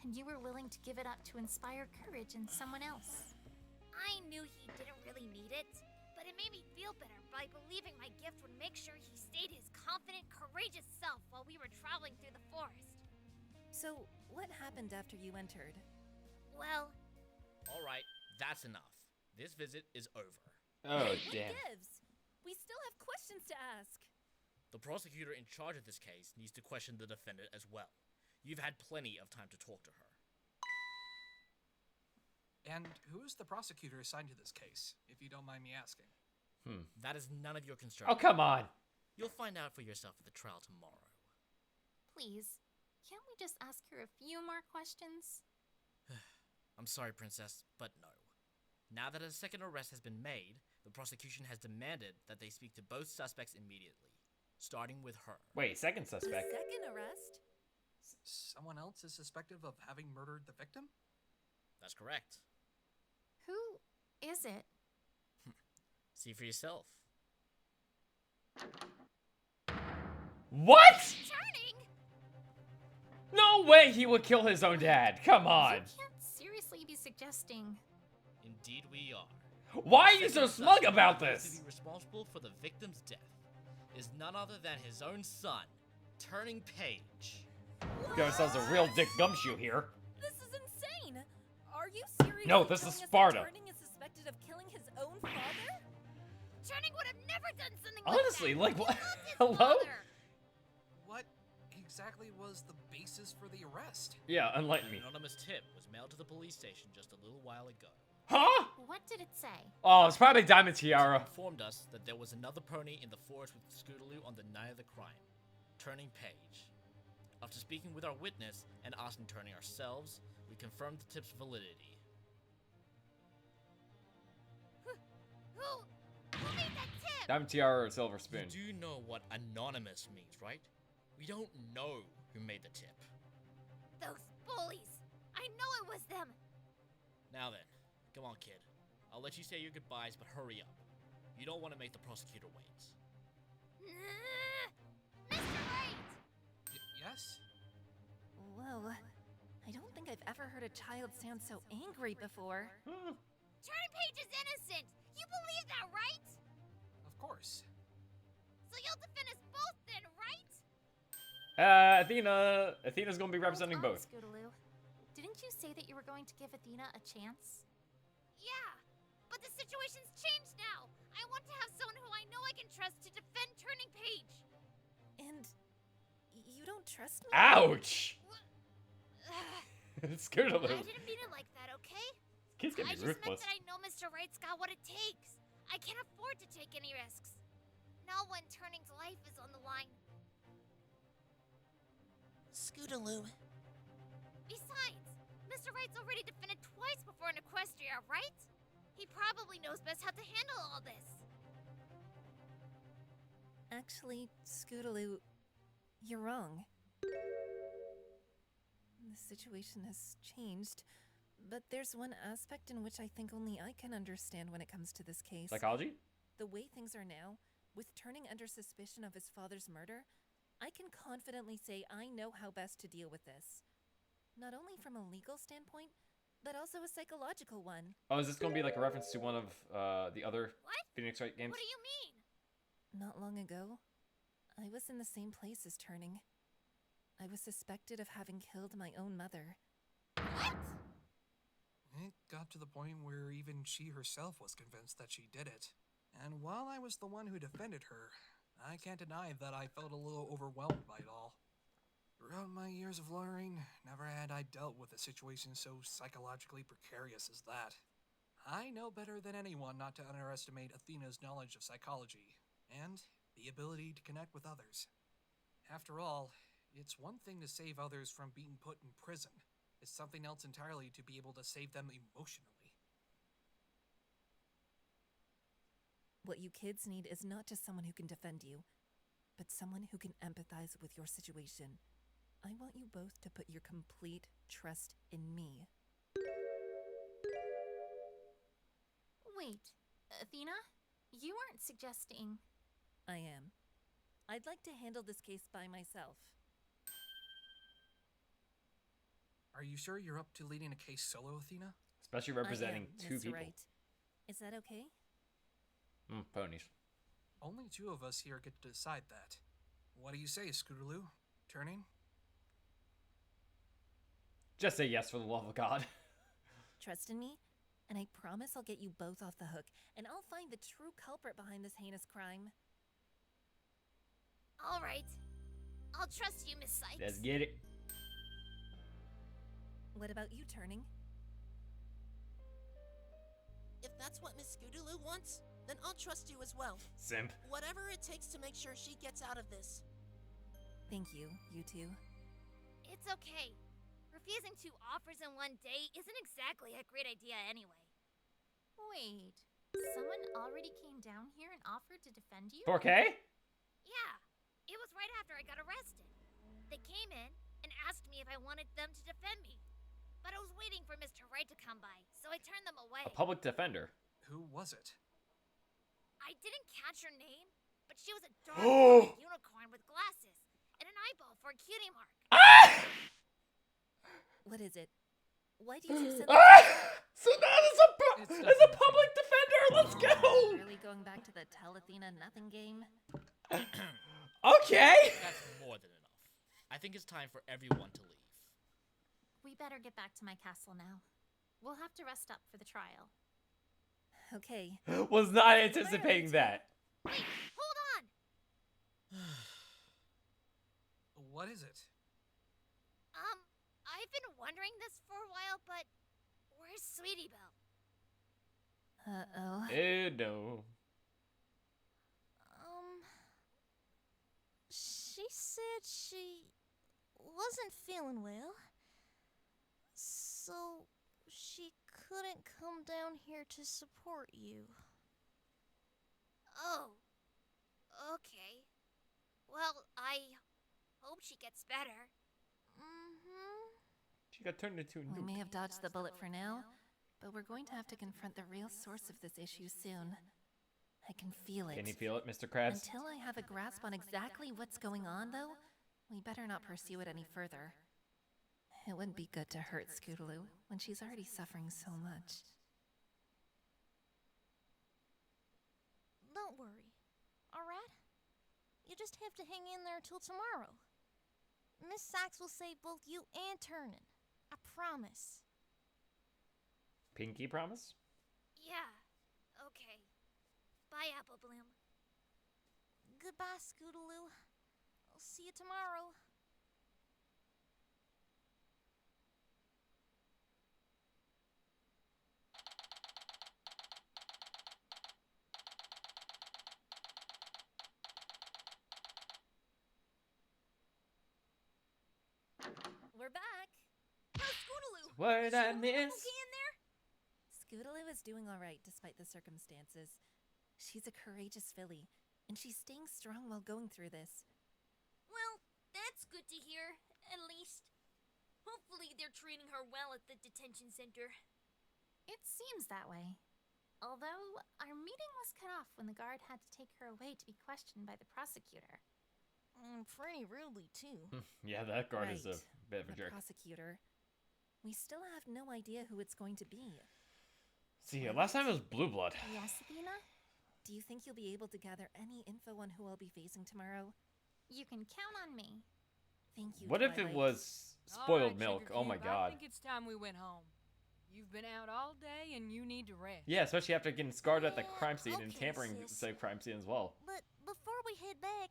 and you were willing to give it up to inspire courage in someone else. I knew he didn't really need it, but it made me feel better by believing my gift would make sure he stayed his confident, courageous self while we were traveling through the forest. So, what happened after you entered? Well, Alright, that's enough. This visit is over. Oh, What damn. gives? We still have questions to ask. The prosecutor in charge of this case needs to question the defendant as well. You've had plenty of time to talk to her. And who is the prosecutor assigned to this case, if you don't mind me asking? That is none of your concern. Oh, come on. You'll find out for yourself at the trial tomorrow. Please, can't we just ask her a few more questions? I'm sorry, Princess, but no. Now that a second arrest has been made, the prosecution has demanded that they speak to both suspects immediately, starting with her. Wait, second suspect. Second arrest? Someone else is suspected of having murdered the victim? That's correct. Who is it? See for yourself. What? Turning! No way he would kill his own dad. Come on. You can't seriously be suggesting. Indeed we are. Why are The you so second smug suspect about to this? be responsible for the victim's death is none other than his own son, Turning Page. Got ourselves a real dick gumshoe here. This is insane! Are you serious? No, this is telling us that Sparta. Turning is suspected of killing his own father? Turning would have never done something Honestly, like like, that. what? Hello? What exactly was the basis for the arrest? Yeah, enlighten me. An anonymous tip was mailed to the police station just a little while ago. Huh? What did it say? Oh, it's probably Diamond It Tiara. informed us that there was another pony in the forest with Scootaloo on the night of the crime, Turning Page. After speaking with our witness and asking Turning ourselves, we confirmed the tip's validity. Who made that tip? Diamond Tiara or Silver Spoon. You do know what anonymous means, right? We don't know who made the tip. Those bullies. I know it was them. Now then, come on, kid. I'll let you say your goodbyes, but hurry up. You don't want to make the prosecutor wait. Mr. Wright! Yes? Whoa. I don't think I've ever heard a child sound so angry before. Turning Page is innocent. You believe that, right? Of course. So you'll defend us both then, right? Athena's gonna be representing Hold on, both. Scootaloo. Didn't you say that you were going to give Athena a chance? Yeah, but the situation's changed now. I want to have someone who I know I can trust to defend Turning Page. And you don't trust me? Ouch! I Scootaloo. didn't mean it like that, okay? Kid's gonna I be just meant ruthless. that I know Mr. Wright's got what it takes. I can't afford to take any risks. Not when Turning's life is on the line. Scootaloo. Besides, Mr. Wright's already defended twice before in Equestria, right? He probably knows best how to handle all this. Actually, Scootaloo, you're wrong. The situation has changed, but there's one aspect in which I think only I can understand when it comes to this case. Psychology? The way things are now, with turning under suspicion of his father's murder, I can confidently say I know how best to deal with this. Not only from a legal standpoint, but also a psychological one. Oh, is this going to be like a reference to one of the other Phoenix Wright games? What do you mean? Not long ago, I was in the same place as Turning. I was suspected of having killed my own mother. What? It got to the point where even she herself was convinced that she did it. And while I was the one who defended her, I can't deny that I felt a little overwhelmed by it all. Throughout my years of lawyering, never had I dealt with a situation so psychologically precarious as that. I know better than anyone not to underestimate Athena's knowledge of psychology, and the ability to connect with others. After all, it's one thing to save others from being put in prison. It's something else entirely to be able to save them emotionally. What you kids need is not just someone who can defend you, but someone who can empathize with your situation. I want you both to put your complete trust in me. Wait, Athena? You aren't suggesting... I am. I'd like to handle this case by myself. Are you sure you're up to leading a case solo, Athena? Especially representing I am, two Mr. people. Wright. Is that okay? Ponies. Only two of us here get to decide that. What do you say, Scootaloo? Turning? Just say yes for the love of God. Trust in me, and I promise I'll get you both off the hook, and I'll find the true culprit behind this heinous crime. All right. I'll trust you, Miss Sykes. Let's get it. What about you, Turning? If that's what Miss Scootaloo wants, then I'll trust you as well. Simp. Whatever it takes to make sure she gets out of this. Thank you, you two. It's okay. Refusing 2 offers in one day isn't exactly a great idea anyway. Wait, someone already came down here and offered to defend you? 4K? Yeah, it was right after I got arrested. They came in and asked me if I wanted them to defend me. But I was waiting for Mr. Wright to come by, so I turned them away. A public defender. Who was it? I didn't catch her name, but she was a dark unicorn with glasses and an eyeball for a cutie mark. What is it? Why do you two send So that is a public defender. Let's go. Really going back to the Tell Athena Nothing game? Okay. That's more than enough. I think it's time for everyone to leave. We better get back to my castle now. We'll have to rest up for the trial. Okay. Was not anticipating that. Wait, hold on! What is it? I've been wondering this for a while, but where's Sweetie Belle? Uh-oh. No. She said she wasn't feeling well, so she couldn't come down here to support you. Oh, okay. Well, I hope she gets better. She got turned into a We nuke. may have dodged the bullet for now, but we're going to have to confront the real source of this issue soon. I can feel it. Can you feel it, Mr. Krabs? Until I have a grasp on exactly what's going on, though, we better not pursue it any further. It wouldn't be good to hurt Scootaloo when she's already suffering so much. Don't worry, alright? You just have to hang in there till tomorrow. Miss Sachs will save both you and Turnin'. I promise. Pinky promise? Yeah, okay. Bye, Apple Bloom. Goodbye, Scootaloo. I'll see you tomorrow. We're back! How's Scootaloo? What did I miss? Okay in there? Scootaloo is doing all right despite the circumstances. She's a courageous filly, and she's staying strong while going through this. Well, that's good to hear, at least. Hopefully they're treating her well at the detention center. It seems that way. Although, our meeting was cut off when the guard had to take her away to be questioned by the prosecutor. Pretty rudely, too. Yeah, that guard is a Right, bit of a the jerk. prosecutor. We still have no idea who it's going to be. See, last time it was Blue Blood. Yes, Athena? Do you think you'll be able to gather any info on who I'll be facing tomorrow? You can count on me. Thank you, What if it Twilight. was All spoiled right, milk? Sugar Oh my Cube, god. I think it's time we went home. You've been out all day and you need to rest. Yeah, especially after getting scarred at the crime scene and okay, tampering sis. the crime scene as well. But before we head back,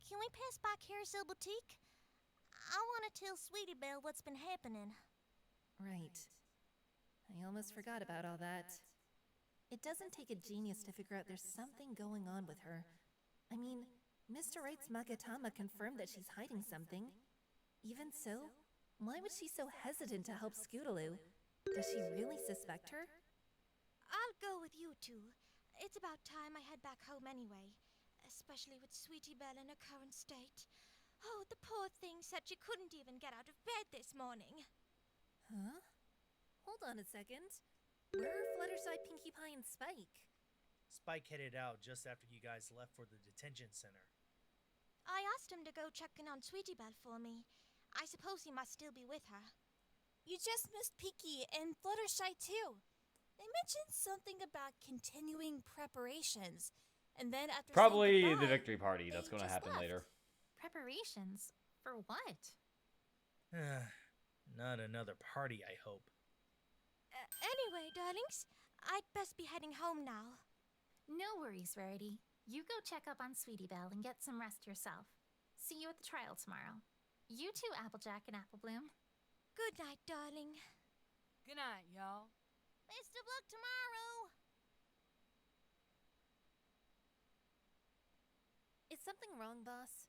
can we pass by Carousel Boutique? I want to tell Sweetie Belle what's been happening. Right. I almost forgot about all that. It doesn't take a genius to figure out there's something going on with her. I mean, Mr. Wright's Magatama confirmed that she's hiding something. Even so, why was she so hesitant to help Scootaloo? Does she really suspect her? I'll go with you two. It's about time I head back home anyway, especially with Sweetie Belle in her current state. Oh, the poor thing said she couldn't even get out of bed this morning. Huh? Hold on a second. Where are Fluttershy, Pinkie Pie, and Spike? Spike headed out just after you guys left for the detention center. I asked him to go check in on Sweetie Belle for me. I suppose he must still be with her. You just missed Pinkie and Fluttershy too. They mentioned something about continuing preparations, and then after Probably saying the goodbye, victory party that's they going to just happen left. later. Preparations? For what? Not another party, I hope. Anyway, darlings, I'd best be heading home now. No worries, Rarity. You go check up on Sweetie Belle and get some rest yourself. See you at the trial tomorrow. You too, Applejack and Applebloom. Good night, darling. Good night, y'all. Best of luck tomorrow. Is something wrong, boss?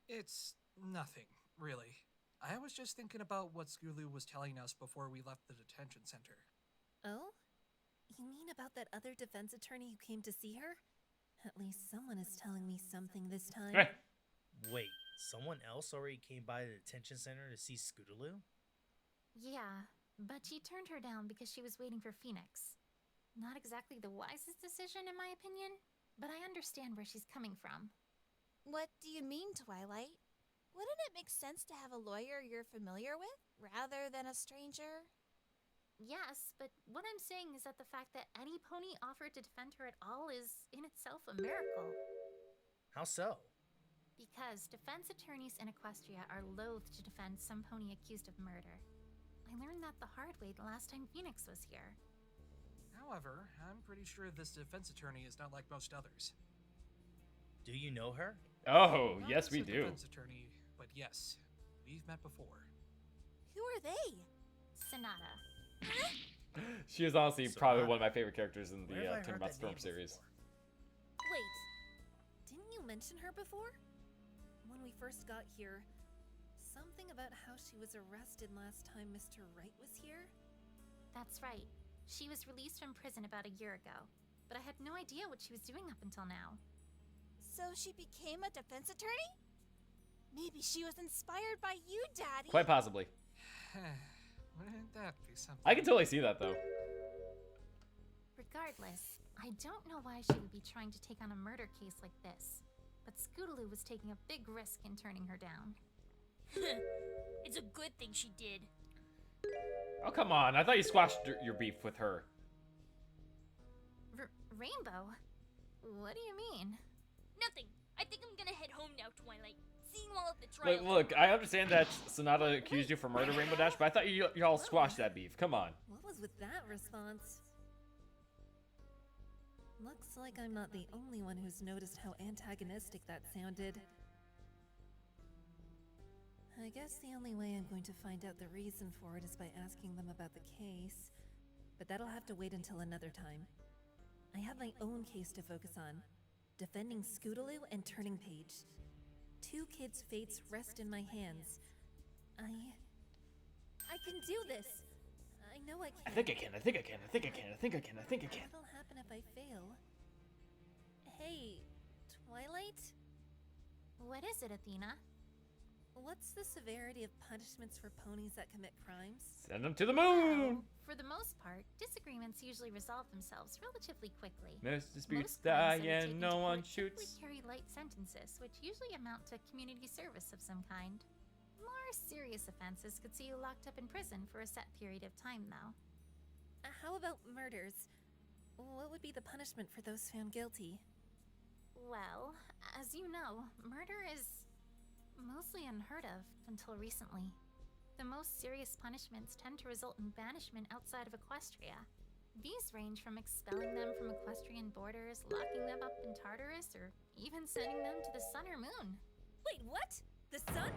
It's nothing, really. I was just thinking about what Scootaloo was telling us before we left the detention center. Oh? You mean about that other defense attorney who came to see her? At least someone is telling me something this time. Eh. Wait, someone else already came by the detention center to see Scootaloo? Yeah, but she turned her down because she was waiting for Phoenix. Not exactly the wisest decision, in my opinion, but I understand where she's coming from. What do you mean, Twilight? Wouldn't it make sense to have a lawyer you're familiar with, rather than a stranger? Yes, but what I'm saying is that the fact that any pony offered to defend her at all is in itself a miracle. How so? Because defense attorneys in Equestria are loath to defend some pony accused of murder. I learned that the hard way the last time Phoenix was here. However, I'm pretty sure this defense attorney is not like most others. Do you know her? Oh, Not yes, as we a do. defense attorney, but yes, we've met before. Who are they? Sonata. She is honestly So probably not- one of my favorite characters in the Where have I heard Turnabout that Storm name series. before? Wait, didn't you mention her before? When we first got here, something about how she was arrested last time Mr. Wright was here? That's right. She was released from prison about a year ago, but I had no idea what she was doing up until now. So she became a defense attorney? Maybe she was inspired by you, Daddy. Quite possibly. Wouldn't that be something? I can totally see that, though. Regardless, I don't know why she would be trying to take on a murder case like this, but Scootaloo was taking a big risk in turning her down. It's a good thing she did. Oh, come on. I thought you squashed your beef with her. Rainbow? What do you mean? Nothing. I think I'm gonna head home now, Twilight. Seeing all of the trial. Look, I understand that Sonata accused you for murder, Rainbow Dash, but I thought y'all squashed that beef. Come on. What was with that response? Looks like I'm not the only one who's noticed how antagonistic that sounded. I guess the only way I'm going to find out the reason for it is by asking them about the case, but that'll have to wait until another time. I have my own case to focus on, defending Scootaloo and Turning Page. Two kids' fates rest in my hands. I can do this! I know I can. I think I can. What'll happen if I fail? Hey, Twilight? What is it, Athena? What's the severity of punishments for ponies that commit crimes? Send them to the moon! Well, for the most part, disagreements usually resolve themselves relatively quickly. Most disputes Most crimes die that are and taken no to one court typically shoots. carry light sentences, which usually amount to community service of some kind. More serious offenses could see you locked up in prison for a set period of time, though. How about murders? What would be the punishment for those found guilty? Well, as you know, murder is mostly unheard of until recently. The most serious punishments tend to result in banishment outside of Equestria. These range from expelling them from equestrian borders, locking them up in Tartarus, or even sending them to the sun or moon. Wait, what? The sun?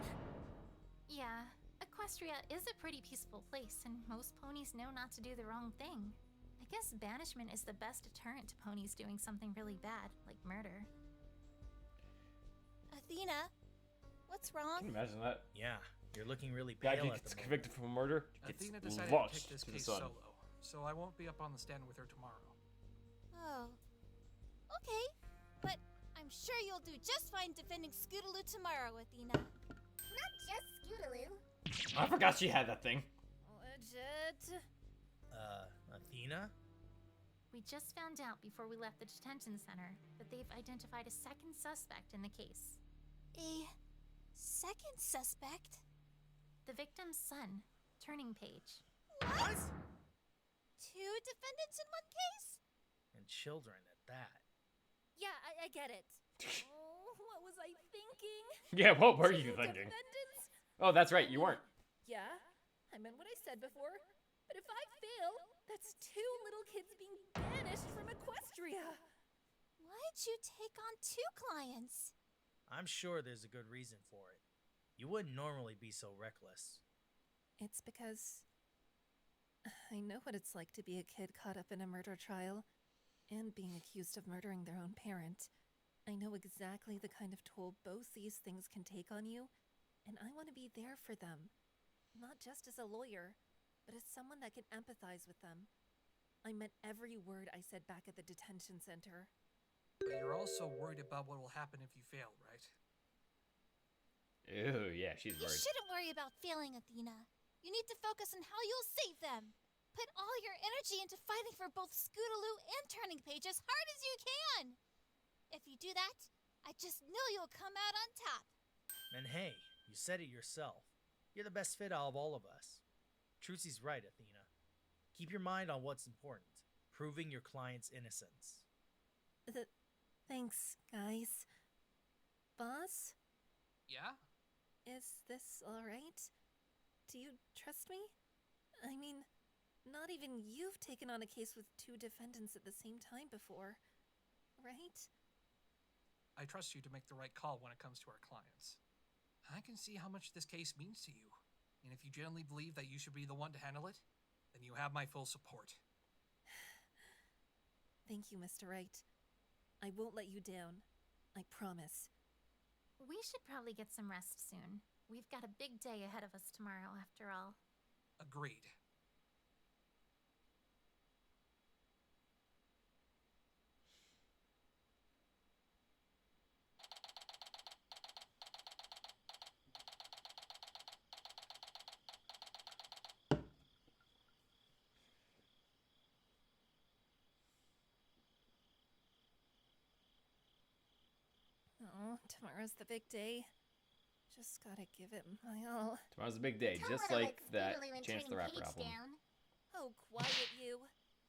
Yeah, Equestria is a pretty peaceful place, and most ponies know not to do the wrong thing. I guess banishment is the best deterrent to ponies doing something really bad, like murder. Athena, what's wrong? Can you imagine that? Yeah, you're looking really Guy pale gets at the moment. convicted for murder, gets Athena decided to launched take this to the case sun. solo, so I won't be up on the stand with her tomorrow. Oh. Okay, but I'm sure you'll do just fine defending Scootaloo tomorrow, Athena. Not just Scootaloo. I forgot she had that thing. Legit. Athena? We just found out before we left the detention center that they've identified a second suspect in the case. A second suspect? The victim's son, Turning Page. What? Two defendants in one case? And children at that. Yeah, I get it. Oh, what was I thinking? Yeah, what were you Two thinking? defendants? Oh, that's right, you weren't. Yeah, I meant what I said before. But if I fail, that's two little kids being banished from Equestria. Why'd you take on two clients? I'm sure there's a good reason for it. You wouldn't normally be so reckless. It's because I know what it's like to be a kid caught up in a murder trial and being accused of murdering their own parent. I know exactly the kind of toll both these things can take on you, and I want to be there for them. Not just as a lawyer, but as someone that can empathize with them. I meant every word I said back at the detention center. But you're also worried about what will happen if you fail, right? Ew, yeah, she's You worried. shouldn't worry about failing, Athena. You need to focus on how you'll save them. Put all your energy into fighting for both Scootaloo and Turning Page as hard as you can. If you do that, I just know you'll come out on top. And hey, you said it yourself. You're the best fit out of all of us. Trucy's right, Athena. Keep your mind on what's important, proving your client's innocence. Thanks, guys. Boss? Yeah? Is this alright? Do you trust me? I mean, not even you've taken on a case with two defendants at the same time before, right? I trust you to make the right call when it comes to our clients. I can see how much this case means to you, and if you genuinely believe that you should be the one to handle it, then you have my full support. Thank you, Mr. Wright. I won't let you down. I promise. We should probably get some rest soon. We've got a big day ahead of us tomorrow, after all. Agreed. Oh, tomorrow's the big day. Just gotta give it my all. Tomorrow's a big day, Don't just wanna like let that Scootaloo and Chance the Turning Rapper Page album. down. Oh, quiet you.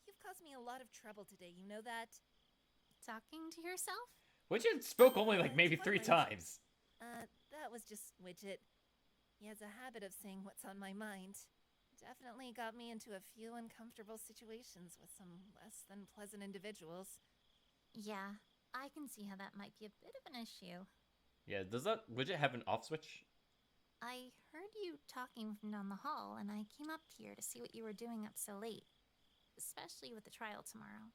You've caused me a lot of trouble today, you know that? Talking to yourself? Widget spoke only like maybe 3 times. That was just Widget. He has a habit of saying what's on my mind. Definitely got me into a few uncomfortable situations with some less than pleasant individuals. Yeah, I can see how that might be a bit of an issue. Yeah, does that Widget have an off switch? I heard you talking from down the hall, and I came up here to see what you were doing up so late. Especially with the trial tomorrow.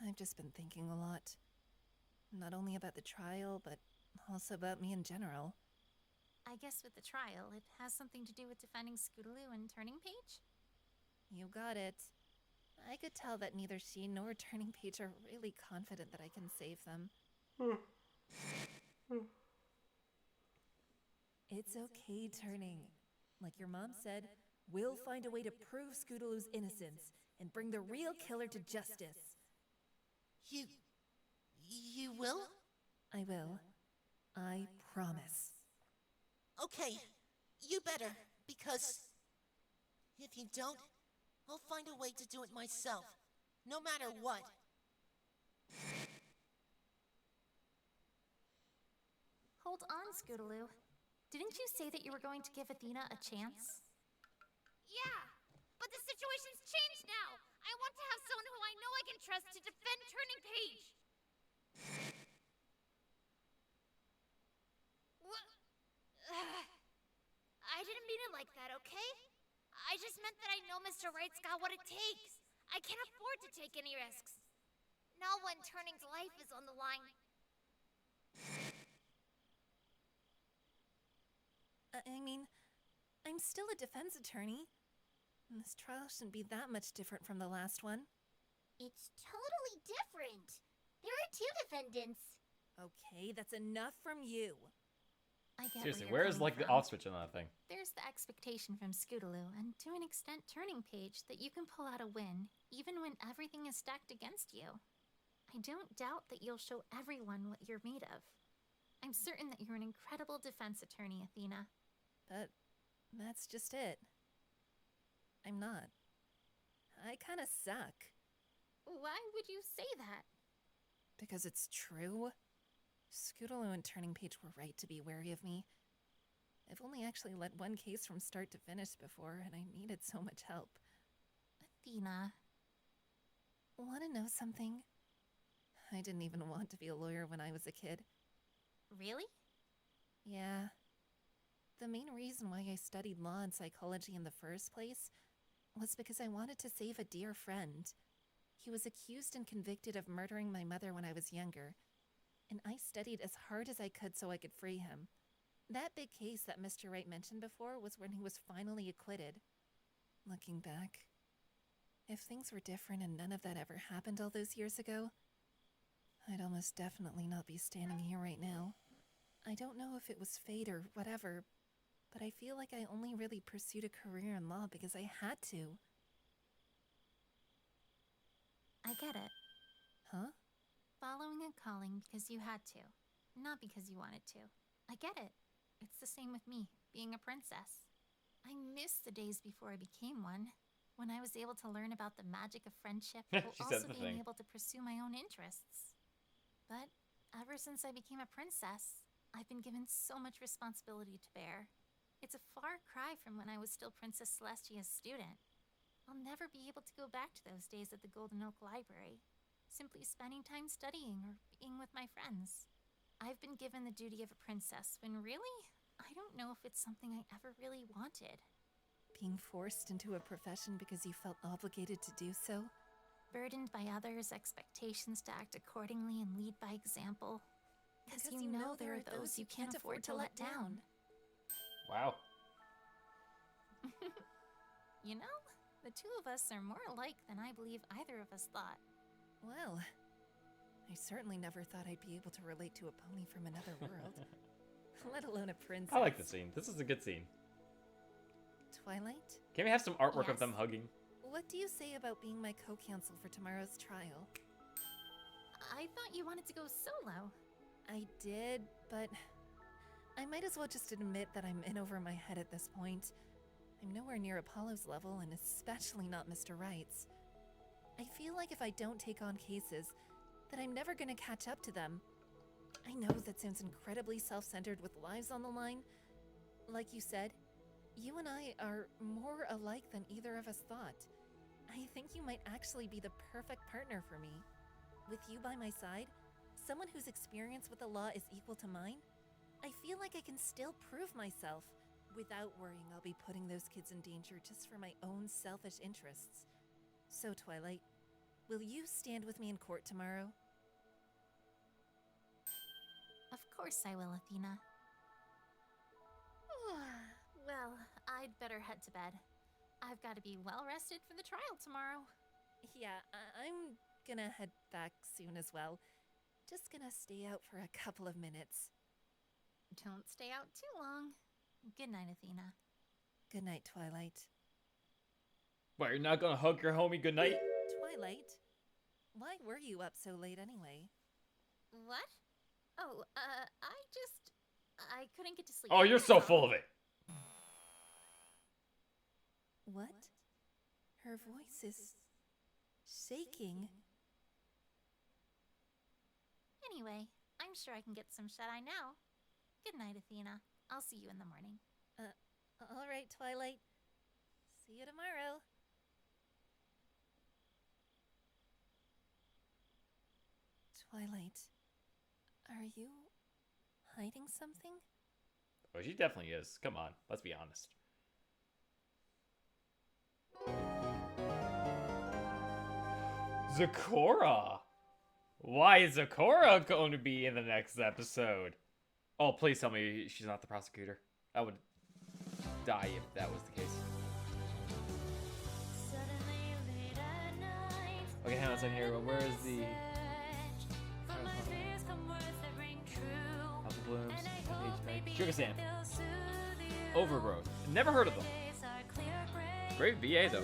I've just been thinking a lot. Not only about the trial, but also about me in general. I guess with the trial, it has something to do with defending Scootaloo and Turning Page? You got it. I could tell that neither she nor Turning Page are really confident that I can save them. It's okay, Turning. Like your mom said, we'll find a way to prove Scootaloo's innocence and bring the real killer to justice. You will? I will. I promise. Okay, you better, because if you don't, I'll find a way to do it myself, no matter what. Hold on, Scootaloo. Didn't you say that you were going to give Athena a chance? Yeah, but the situation's changed now. I want to have someone who I know I can trust to defend Turning Page. I didn't mean it like that, okay? I just meant that I know Mr. Wright's got what it takes. I can't afford to take any risks. Not when Turning's life is on the line. I mean, I'm still a defense attorney. And this trial shouldn't be that much different from the last one. It's totally different. There are two defendants. Okay, that's enough from you. I get Seriously, where where is you're like the coming off switch on that thing? There's the expectation from Scootaloo, and to an extent Turning Page, that you can pull out a win, even when everything is stacked against you. I don't doubt that you'll show everyone what you're made of. I'm certain that you're an incredible defense attorney, Athena. But that's just it. I'm not. I kinda suck. Why would you say that? Because it's true. Scootaloo and Turning Page were right to be wary of me. I've only actually led one case from start to finish before, and I needed so much help. Athena. Want to know something? I didn't even want to be a lawyer when I was a kid. Really? Yeah. The main reason why I studied law and psychology in the first place was because I wanted to save a dear friend. He was accused and convicted of murdering my mother when I was younger, and I studied as hard as I could so I could free him. That big case that Mr. Wright mentioned before was when he was finally acquitted. Looking back, if things were different and none of that ever happened all those years ago, I'd almost definitely not be standing here right now. I don't know if it was fate or whatever, but I feel like I only really pursued a career in law because I had to. I get it. Huh? Following a calling because you had to, not because you wanted to. I get it. It's the same with me, being a princess. I miss the days before I became one, when I was able to learn about the magic of friendship while She said also the being thing. able to pursue my own interests. But ever since I became a princess, I've been given so much responsibility to bear. It's a far cry from when I was still Princess Celestia's student. I'll never be able to go back to those days at the Golden Oak Library, simply spending time studying or being with my friends. I've been given the duty of a princess when really, I don't know if it's something I ever really wanted. Being forced into a profession because you felt obligated to do so? Burdened by others' expectations to act accordingly and lead by example. Because you know there are those you can't afford to let down. Wow. You know, the two of us are more alike than I believe either of us thought. Well, I certainly never thought I'd be able to relate to a pony from another world, let alone a princess. I like the scene. This is a good scene. Twilight? Can we have some artwork of Yes. them hugging? What do you say about being my co-counsel for tomorrow's trial? I thought you wanted to go solo. I did, but I might as well just admit that I'm in over my head at this point. I'm nowhere near Apollo's level, and especially not Mr. Wright's. I feel like if I don't take on cases, that I'm never gonna catch up to them. I know that sounds incredibly self-centered with lives on the line. Like you said, you and I are more alike than either of us thought. I think you might actually be the perfect partner for me. With you by my side, someone whose experience with the law is equal to mine, I feel like I can still prove myself without worrying I'll be putting those kids in danger just for my own selfish interests. So, Twilight, will you stand with me in court tomorrow? Of course I will, Athena. Well, I'd better head to bed. I've got to be well rested for the trial tomorrow. Yeah, I'm gonna head back soon as well. Just gonna stay out for a couple of minutes. Don't stay out too long. Good night, Athena. Good night, Twilight. What, you're not gonna hug your homie goodnight? Twilight? Why were you up so late anyway? What? Oh, I couldn't get to sleep. Oh, you're that's so all. full of it. What? Her voice is shaking. Anyway, I'm sure I can get some shut-eye now. Good night, Athena. I'll see you in the morning. All right, Twilight. See you tomorrow. Twilight, are you hiding something? Oh, she definitely is. Come on, let's be honest. Zecora! Why is Zecora going to be in the next episode? Oh, please tell me she's not the prosecutor. I would die if that was the case. Okay, hang on a second here. Where is the... Apple Blooms, Sugar Sand. Overgrowth. Never heard of them. Great VA though.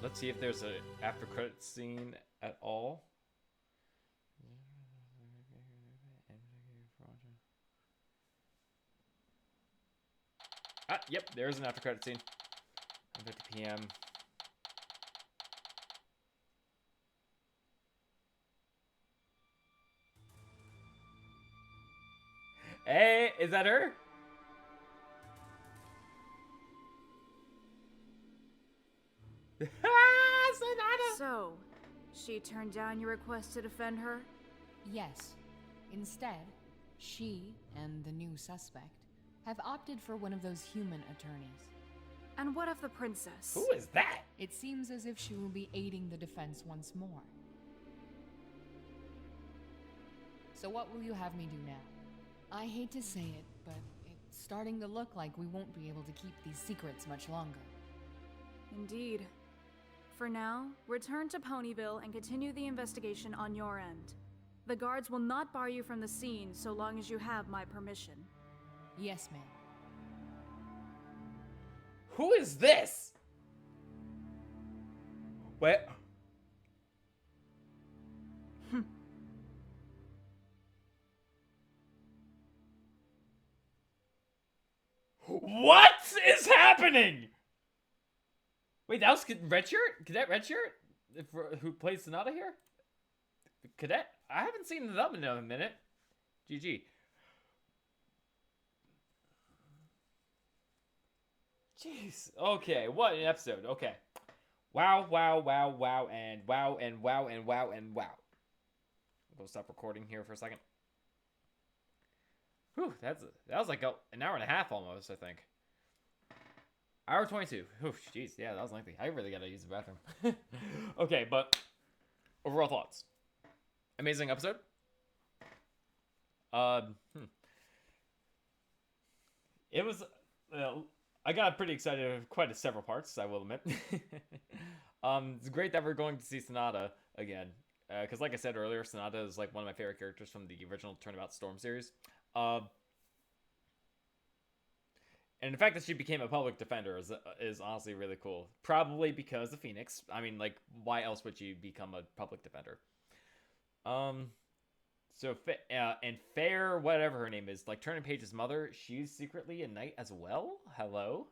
Let's see if there's a after credit scene at all. Ah, yep, there's an after credit scene. 50 p.m. Hey, is that her? So, she turned down your request to defend her? Yes. Instead, she and the new suspect have opted for one of those human attorneys. And what of the princess? Who is that? It seems as if she will be aiding the defense once more. So what will you have me do now? I hate to say it, but it's starting to look like we won't be able to keep these secrets much longer. Indeed. For now, return to Ponyville and continue the investigation on your end. The guards will not bar you from the scene so long as you have my permission. Yes, ma'am. Who is this? Wait. What is happening? Wait, that was Red Shirt? Cadet Red Shirt? Who plays Sonata here? Cadet? I haven't seen them in a minute. GG. Jeez. Okay, what an episode. Okay. Wow, wow, wow, wow, and wow, and wow, and wow, and wow. We'll stop recording here for a second. Whew, that was like an hour and a half almost, I think. Hour 22. Whew, jeez, yeah, that was lengthy. I really gotta use the bathroom. Okay, but overall thoughts. Amazing episode. It was. I got pretty excited of quite several parts, I will admit. It's great that we're going to see Sonata again. Because like I said earlier, Sonata is like one of my favorite characters from the original Turnabout Storm series. And the fact that she became a public defender is honestly really cool. Probably because of Phoenix. I mean, like, why else would she become a public defender? So, and Fair, whatever her name is, like Turning Page's mother, she's secretly a knight as well? Hello?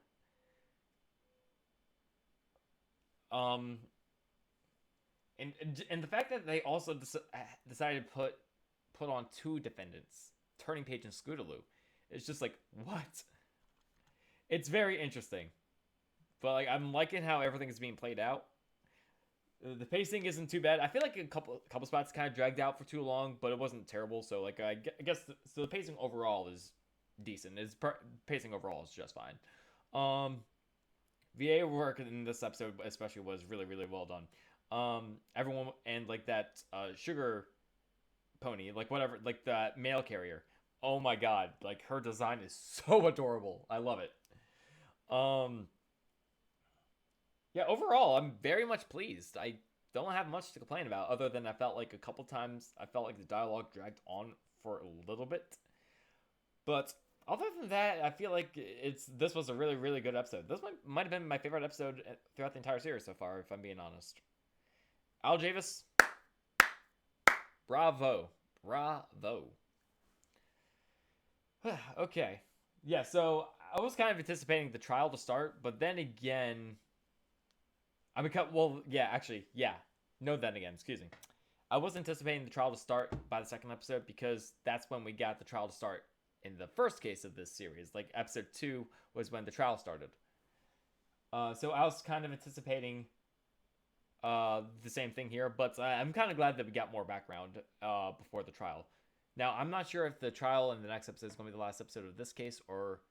And the fact that they also decided to put on two defendants, Turning Page and Scootaloo, it's just like, what? It's very interesting, but like I'm liking how everything is being played out. The pacing isn't too bad. I feel like a couple spots kind of dragged out for too long, but it wasn't terrible. So like I guess the pacing overall is decent. Pacing overall is just fine. VA work in this episode especially was really well done. Everyone and like that sugar pony, like whatever, like the mail carrier. Oh my god, like her design is so adorable. I love it. Yeah, overall, I'm very much pleased. I don't have much to complain about other than I felt like a couple times I felt like the dialogue dragged on for a little bit. But other than that, I feel like this was a really good episode. This might have been my favorite episode throughout the entire series so far, if I'm being honest. Al Javis, bravo. Okay. Yeah, so I was kind of anticipating the trial to start, but then again, excuse me. I was anticipating the trial to start by the second episode because that's when we got the trial to start in the first case of this series. Like, episode 2 was when the trial started. So I was kind of anticipating the same thing here, but I'm kind of glad that we got more background before the trial. Now, I'm not sure if the trial in the next episode is going to be the last episode of this case or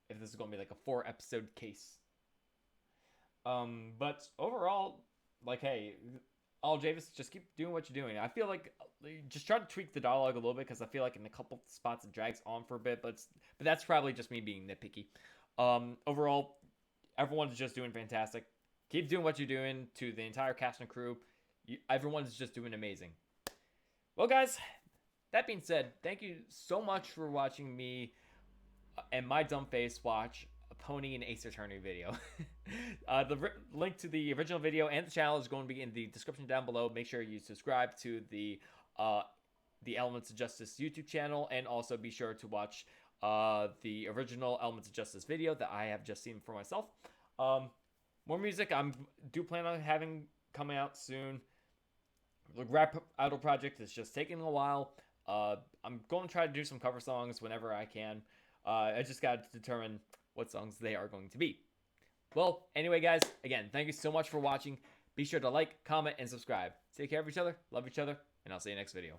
if this is going to be like a 4-episode case. But overall, like, hey, Al Javis, just keep doing what you're doing. I feel like just try to tweak the dialogue a little bit because I feel like in a couple spots it drags on for a bit, but that's probably just me being nitpicky. Overall, everyone's just doing fantastic. Keep doing what you're doing to the entire cast and crew. Everyone's just doing amazing. Well, guys, that being said, thank you so much for watching me and my dumb face watch a Pony and Ace Attorney video. The link to the original video and the channel is going to be in the description down below. Make sure you subscribe to the Elements of Justice YouTube channel, and also be sure to watch the original Elements of Justice video that I have just seen for myself. More music I do plan on having coming out soon. The Rap Idol project is just taking a while. I'm going to try to do some cover songs whenever I can. I just got to determine what songs they are going to be. Well, anyway, guys, again, thank you so much for watching. Be sure to like, comment, and subscribe. Take care of each other, love each other, and I'll see you next video.